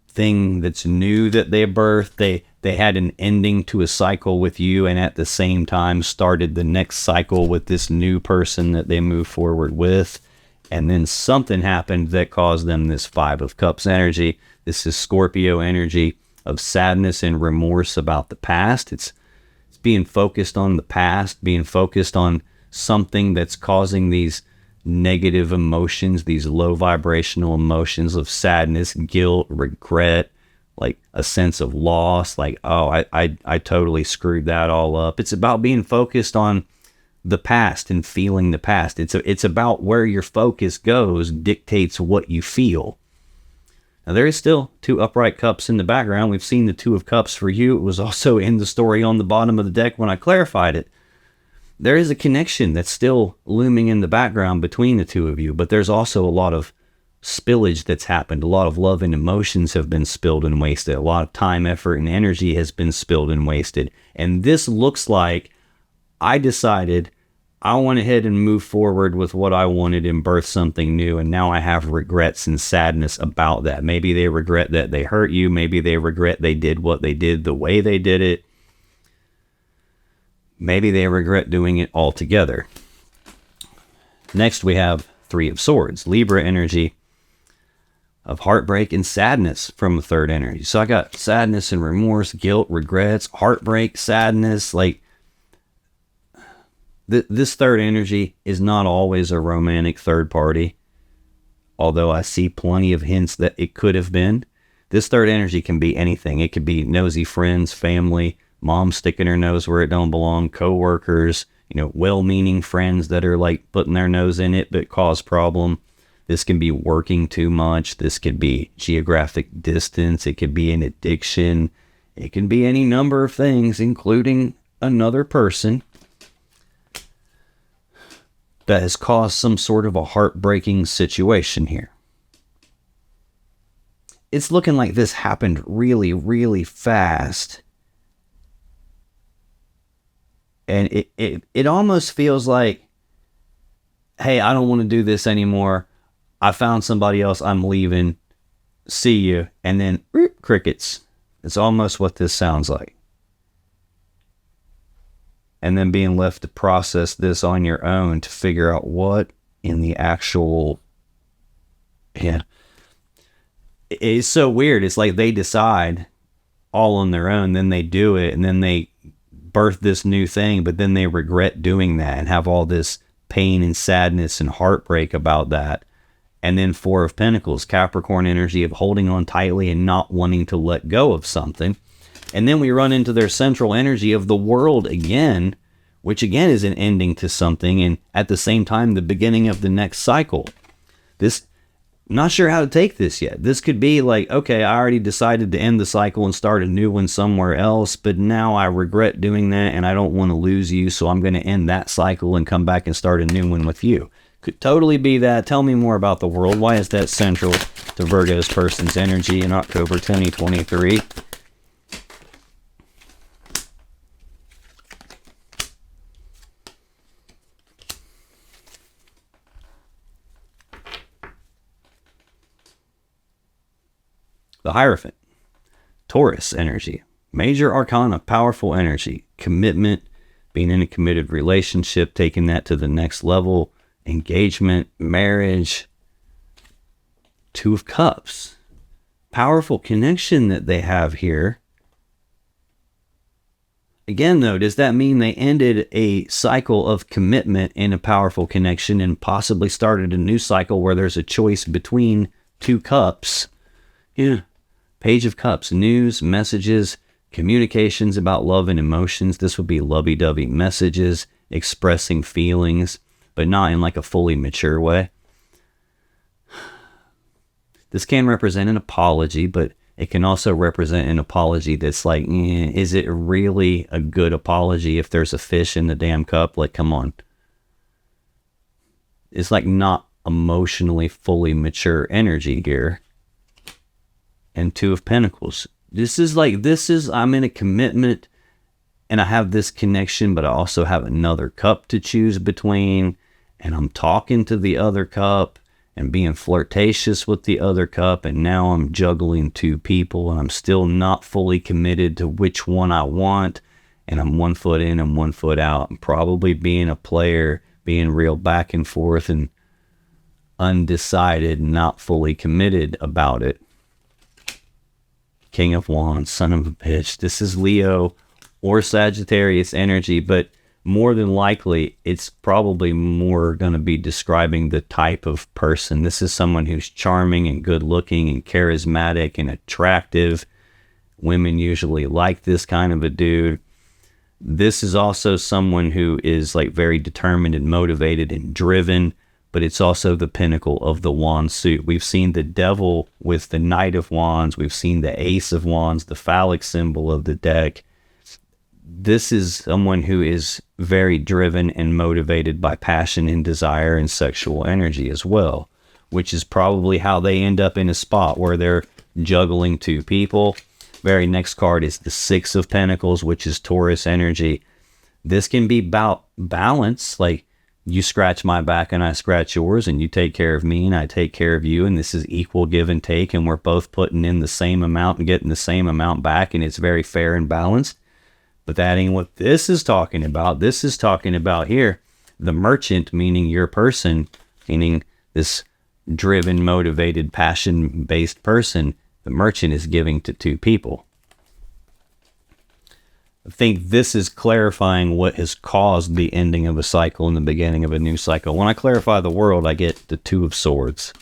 thing that's new that they birthed. They had an ending to a cycle with you, and at the same time started the next cycle with this new person that they move forward with. And then something happened that caused them this 5 of Cups energy. This is Scorpio energy of sadness and remorse about the past. It's being focused on the past, being focused on something that's causing these negative emotions, these low vibrational emotions of sadness, guilt, regret, like a sense of loss, like, oh, I totally screwed that all up. It's about being focused on the past and feeling the past. It's about where your focus goes dictates what you feel. Now, there is still 2 upright cups in the background. We've seen the 2 of cups for you. It was also in the story on the bottom of the deck when I clarified it. There is a connection that's still looming in the background between the 2 of you, but there's also a lot of spillage that's happened. A lot of love and emotions have been spilled and wasted. A lot of time, effort, and energy has been spilled and wasted. And this looks like I decided I went ahead and moved forward with what I wanted and birthed something new, and now I have regrets and sadness about that. Maybe they regret that they hurt you. Maybe they regret they did what they did the way they did it. Maybe they regret doing it altogether. Next, we have 3 of Swords, Libra energy of heartbreak and sadness from the 3rd energy. So I got sadness and remorse, guilt, regrets, heartbreak, sadness. Like, this 3rd energy is not always a romantic third party, although I see plenty of hints that it could have been. This 3rd energy can be anything. It could be nosy friends, family, mom sticking her nose where it don't belong, co-workers, well-meaning friends that are like putting their nose in it but cause problem. This can be working too much. This could be geographic distance. It could be an addiction. It can be any number of things, including another person that has caused some sort of a heartbreaking situation here. It's looking like this happened really, really fast. And it almost feels like, hey, I don't want to do this anymore. I found somebody else. I'm leaving. See you. And then crickets. It's almost what this sounds like. And then being left to process this on your own to figure out what in the actual... Yeah. It's so weird. It's like they decide all on their own, then they do it, and then they birth this new thing, but then they regret doing that and have all this pain and sadness and heartbreak about that. And then 4 of Pentacles, Capricorn energy of holding on tightly and not wanting to let go of something. And then we run into their central energy of the World again, which again is an ending to something, and at the same time the beginning of the next cycle. This, not sure how to take this yet. This could be like, okay, I already decided to end the cycle and start a new one somewhere else, but now I regret doing that and I don't want to lose you, so I'm going to end that cycle and come back and start a new one with you. Could totally be that. Tell me more about the World. Why is that central to Virgo's person's energy in October 2023? The Hierophant, Taurus energy, major arcana, powerful energy, commitment, being in a committed relationship, taking that to the next level, engagement, marriage. 2 of Cups, powerful connection that they have here. Again, though, does that mean they ended a cycle of commitment in a powerful connection and possibly started a new cycle where there's a choice between 2 cups? Yeah. Page of Cups, news, messages, communications about love and emotions. This would be lovey-dovey messages, expressing feelings, but not in like a fully mature way. This can represent an apology, but it can also represent an apology that's like, is it really a good apology if there's a fish in the damn cup? Like, come on. It's like not emotionally fully mature energy here. And 2 of Pentacles. This is I'm in a commitment and I have this connection, but I also have another cup to choose between, and I'm talking to the other cup and being flirtatious with the other cup, and now I'm juggling 2 people and I'm still not fully committed to which one I want, and I'm 1 foot in and 1 foot out. I'm probably being a player, being real back and forth and undecided, not fully committed about it. King of Wands, son of a bitch. This is Leo or Sagittarius energy, but more than likely, it's probably more going to be describing the type of person. This is someone who's charming and good looking and charismatic and attractive, Women usually like this kind of a dude. This is also someone who is like very determined and motivated and driven, but it's also the pinnacle of the wand suit. We've seen the devil with the Knight of Wands. We've seen the Ace of Wands, the phallic symbol of the deck. This is someone who is very driven and motivated by passion and desire and sexual energy as well, which is probably how they end up in a spot where they're juggling two people. Very next card is the Six of Pentacles, which is Taurus energy. This can be about balance, like you scratch my back and I scratch yours, and you take care of me and I take care of you, and this is equal give and take, and we're both putting in the same amount and getting the same amount back, and it's very fair and balanced. But that ain't what this is talking about. This is talking about here the merchant, meaning your person, meaning this driven, motivated, passion-based person. The merchant is giving to two people. I think this is clarifying what has caused the ending of a cycle and the beginning of a new cycle. When I clarify the world, I get the Two of Swords,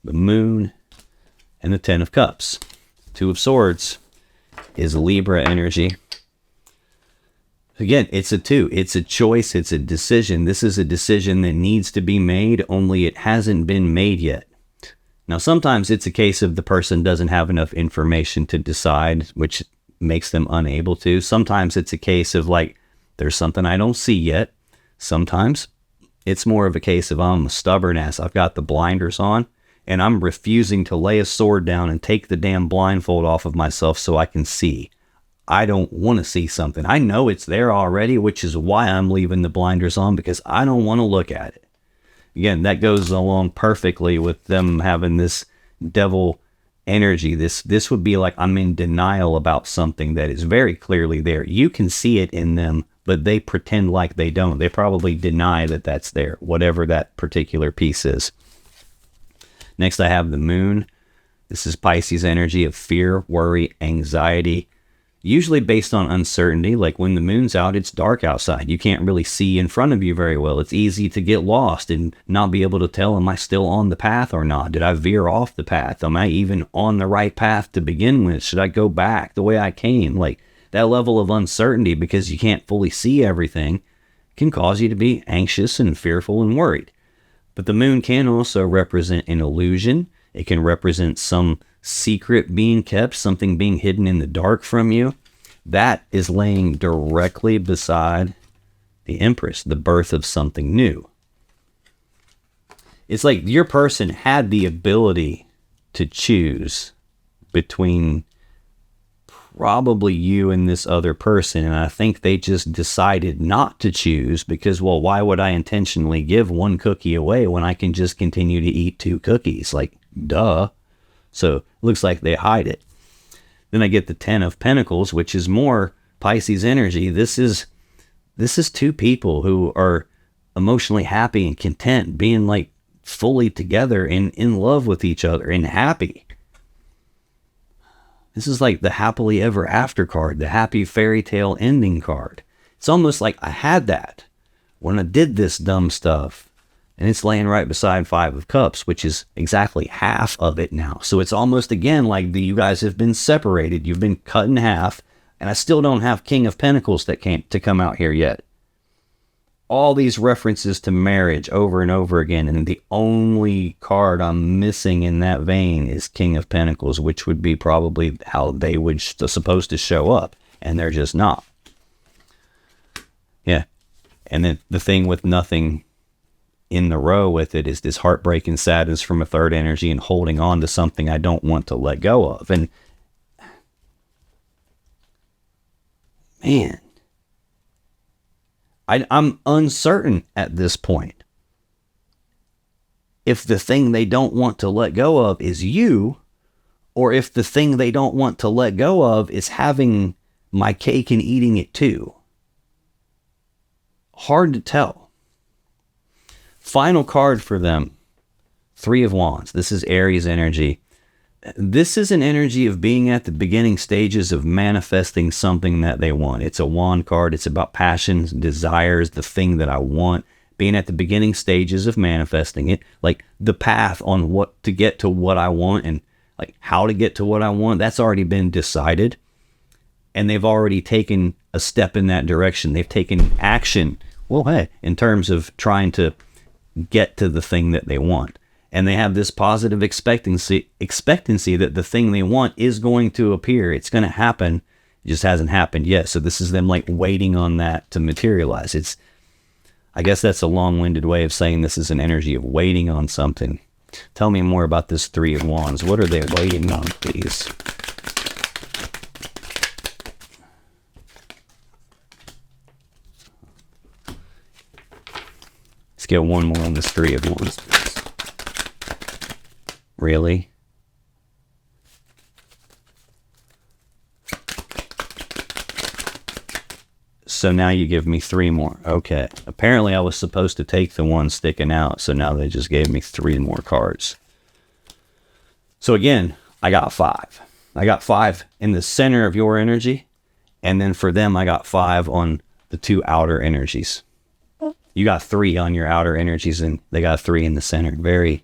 the Moon, and the Ten of Cups. Two of Swords is Libra energy. Again, it's a two. It's a choice. It's a decision. This is a decision that needs to be made, only it hasn't been made yet. Now, sometimes it's a case of the person doesn't have enough information to decide, which makes them unable to. Sometimes it's a case of like, there's something I don't see yet. Sometimes it's more of a case of I'm a stubborn ass. I've got the blinders on and I'm refusing to lay a sword down and take the damn blindfold off of myself so I can see. I don't want to see something. I know it's there already, which is why I'm leaving the blinders on, because I don't want to look at it. Again, that goes along perfectly with them having this devil energy. This would be like I'm in denial about something that is very clearly there. You can see it in them, but they pretend like they don't. They probably deny that that's there, whatever that particular piece is. Next, I have the Moon. This is Pisces energy of fear, worry, anxiety. Usually based on uncertainty, like when the moon's out, it's dark outside. You can't really see in front of you very well. It's easy to get lost and not be able to tell, am I still on the path or not? Did I veer off the path? Am I even on the right path to begin with? Should I go back the way I came? Like that level of uncertainty, because you can't fully see everything, can cause you to be anxious and fearful and worried. But the moon can also represent an illusion. It can represent some secret being kept, something being hidden in the dark from you. That is laying directly beside the Empress, the birth of something new. It's like your person had the ability to choose between probably you and this other person, and I think they just decided not to choose because, well, why would I intentionally give one cookie away when I can just continue to eat two cookies? Like, duh. So it looks like they hide it. Then I get the Ten of Pentacles, which is more Pisces energy. This is two people who are emotionally happy and content, being like fully together and in love with each other and happy. This is like the happily ever after card, the happy fairy tale ending card. It's almost like I had that when I did this dumb stuff. And it's laying right beside Five of Cups, which is exactly half of it now. So it's almost, again, like you guys have been separated. You've been cut in half. And I still don't have King of Pentacles that came to come out here yet. All these references to marriage over and over again. And the only card I'm missing in that vein is King of Pentacles, which would be probably how they would supposed to show up. And they're just not. Yeah. And then the thing with nothing in the row with it is this heartbreak and sadness from a third energy and holding on to something I don't want to let go of. And man, I'm uncertain at this point if the thing they don't want to let go of is you, or if the thing they don't want to let go of is having my cake and eating it too. Hard to tell. Final card for them, Three of Wands. This is Aries energy. This is an energy of being at the beginning stages of manifesting something that they want. It's a wand card. It's about passions, desires, the thing that I want. Being at the beginning stages of manifesting it, like the path on what to get to what I want. And like how to get to what I want, that's already been decided. And they've already taken a step in that direction. They've taken action, well, hey, in terms of trying to get to the thing that they want. And they have this positive expectancy that the thing they want is going to appear. It's going to happen. It just hasn't happened yet. So this is them like waiting on that to materialize. I guess that's a long-winded way of saying this is an energy of waiting on something. Tell me more about this Three of Wands. What are they waiting on, please? Let's get one more on this Three of Wands. Really? So now you give me 3 more. Okay. Apparently I was supposed to take the one sticking out, so now they just gave me 3 more cards. So again, I got 5. I got 5 in the center of your energy, and then for them I got 5 on the 2 outer energies. You got 3 on your outer energies, and they got 3 in the center. Very,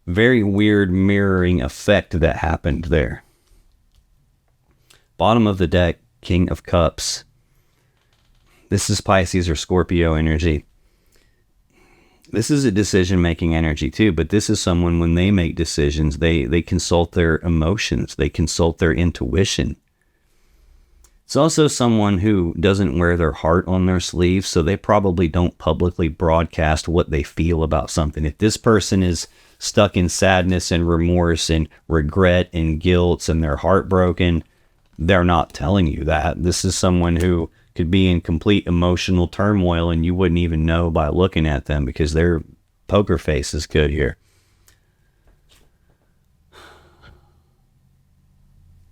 very weird mirroring effect that happened there. Bottom of the deck, King of Cups. This is Pisces or Scorpio energy. This is a decision-making energy too, but this is someone, when they make decisions, they consult their emotions, they consult their intuition. It's also someone who doesn't wear their heart on their sleeve, so they probably don't publicly broadcast what they feel about something. If this person is stuck in sadness and remorse and regret and guilt and they're heartbroken, they're not telling you that. This is someone who could be in complete emotional turmoil and you wouldn't even know by looking at them because their poker face is good here.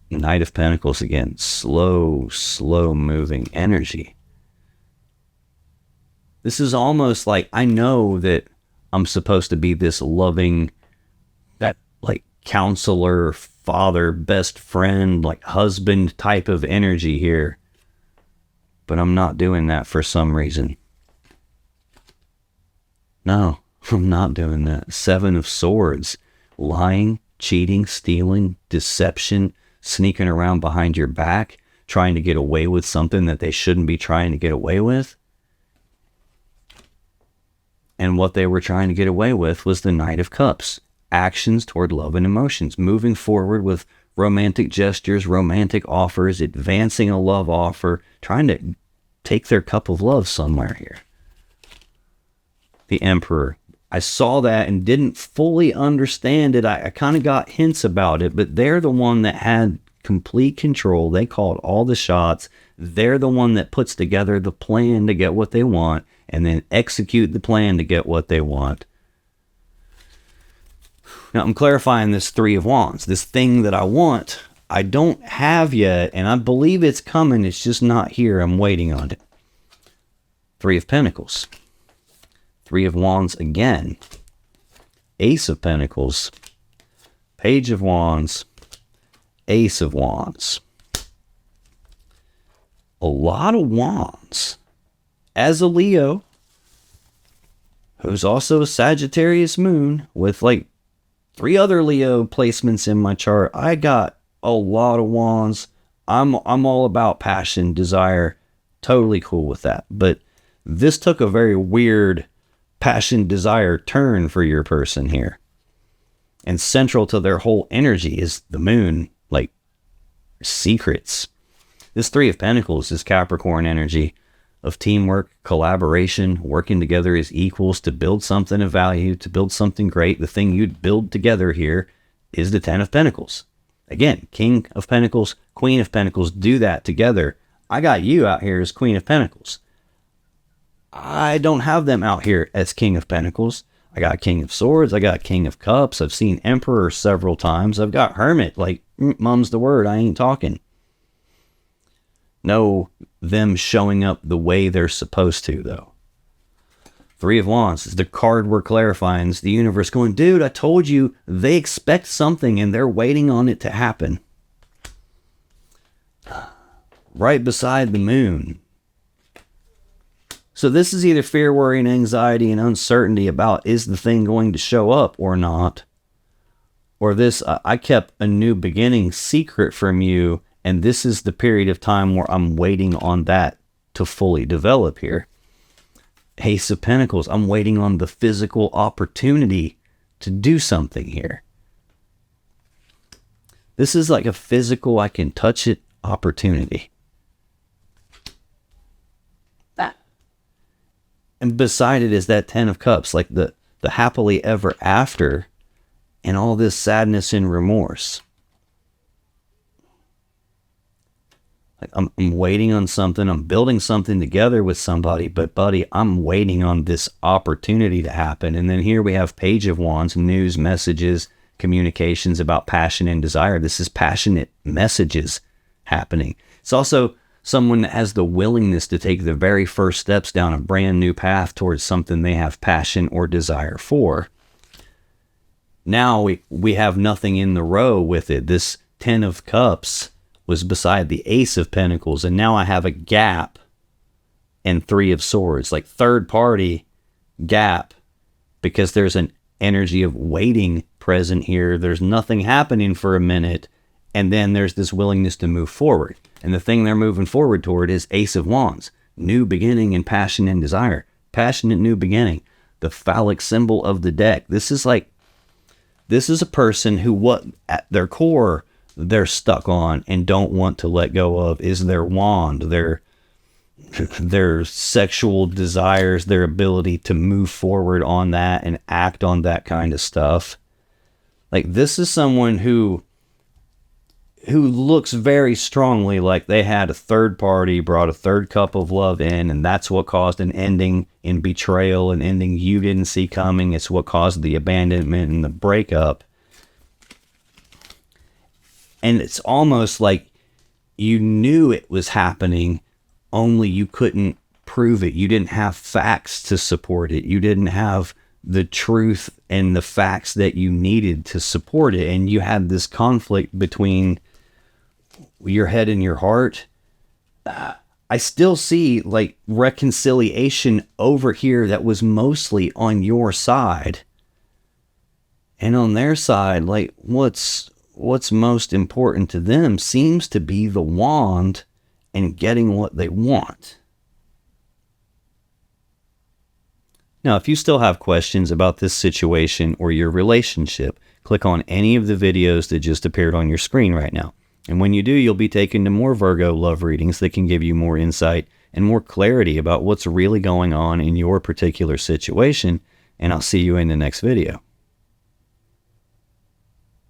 Knight of Pentacles again. Slow moving energy. This is almost like, I know that I'm supposed to be this loving, that like counselor, father, best friend, like husband type of energy here. But I'm not doing that for some reason. No, I'm not doing that. 7 of Swords. Lying, cheating, stealing, deception, sneaking around behind your back, trying to get away with something that they shouldn't be trying to get away with. And what they were trying to get away with was the Knight of Cups. Actions toward love and emotions. Moving forward with romantic gestures, romantic offers, advancing a love offer, trying to take their cup of love somewhere here. The Emperor. I saw that and didn't fully understand it. I kind of got hints about it, but they're the one that had complete control. They called all the shots. They're the one that puts together the plan to get what they want and then execute the plan to get what they want. Now, I'm clarifying this Three of Wands. This thing that I want, I don't have yet, and I believe it's coming. It's just not here. I'm waiting on it. 3 of Pentacles. 3 of Wands again. Ace of Pentacles. Page of Wands. Ace of Wands. A lot of wands. As a Leo, who's also a Sagittarius moon, with like 3 other Leo placements in my chart, I got a lot of wands. I'm all about passion, desire. Totally cool with that. But this took a very weird passion, desire turn for your person here. And central to their whole energy is the moon, like secrets. This 3 of Pentacles is Capricorn energy of teamwork, collaboration, working together as equals to build something of value, to build something great. The thing you'd build together here is the 10 of Pentacles. Again, King of Pentacles, Queen of Pentacles, do that together. I got you out here as Queen of Pentacles. I don't have them out here as King of Pentacles. I got King of Swords. I got King of Cups. I've seen Emperor several times. I've got Hermit. Like, mum's the word. I ain't talking. No, them showing up the way they're supposed to, though. 3 of Wands is the card we're clarifying. It's the universe going, dude, I told you they expect something and they're waiting on it to happen. Right beside the moon. So this is either fear, worry, and anxiety and uncertainty about, is the thing going to show up or not? Or this, I kept a new beginning secret from you, and this is the period of time where I'm waiting on that to fully develop here. Ace of Pentacles, I'm waiting on the physical opportunity to do something here. This is like a physical, I can touch it opportunity. And beside it is that 10 of Cups, like the happily ever after, and all this sadness and remorse. Like I'm waiting on something, I'm building something together with somebody, but buddy, I'm waiting on this opportunity to happen. And then here we have Page of Wands, news, messages, communications about passion and desire. This is passionate messages happening. It's also someone that has the willingness to take the very first steps down a brand new path towards something they have passion or desire for. Now we have nothing in the row with it. This 10 of Cups was beside the Ace of Pentacles, and now I have a gap and 3 of Swords, like third party gap, because there's an energy of waiting present here. There's nothing happening for a minute, and then there's this willingness to move forward. And the thing they're moving forward toward is Ace of Wands, new beginning and passion and desire. Passionate new beginning, the phallic symbol of the deck. This is a person who, what at their core they're stuck on and don't want to let go of is their wand, their sexual desires, their ability to move forward on that and act on that kind of stuff. Like, this is someone who looks very strongly like they had a third party, brought a third cup of love in, and that's what caused an ending in betrayal, an ending you didn't see coming. It's what caused the abandonment and the breakup. And it's almost like you knew it was happening, only you couldn't prove it. You didn't have facts to support it. You didn't have the truth and the facts that you needed to support it. And you had this conflict between your head and your heart. I still see like reconciliation over here that was mostly on your side. And on their side, like what's most important to them seems to be the wand and getting what they want. Now, if you still have questions about this situation or your relationship, click on any of the videos that just appeared on your screen right now. And when you do, you'll be taken to more Virgo love readings that can give you more insight and more clarity about what's really going on in your particular situation. And I'll see you in the next video.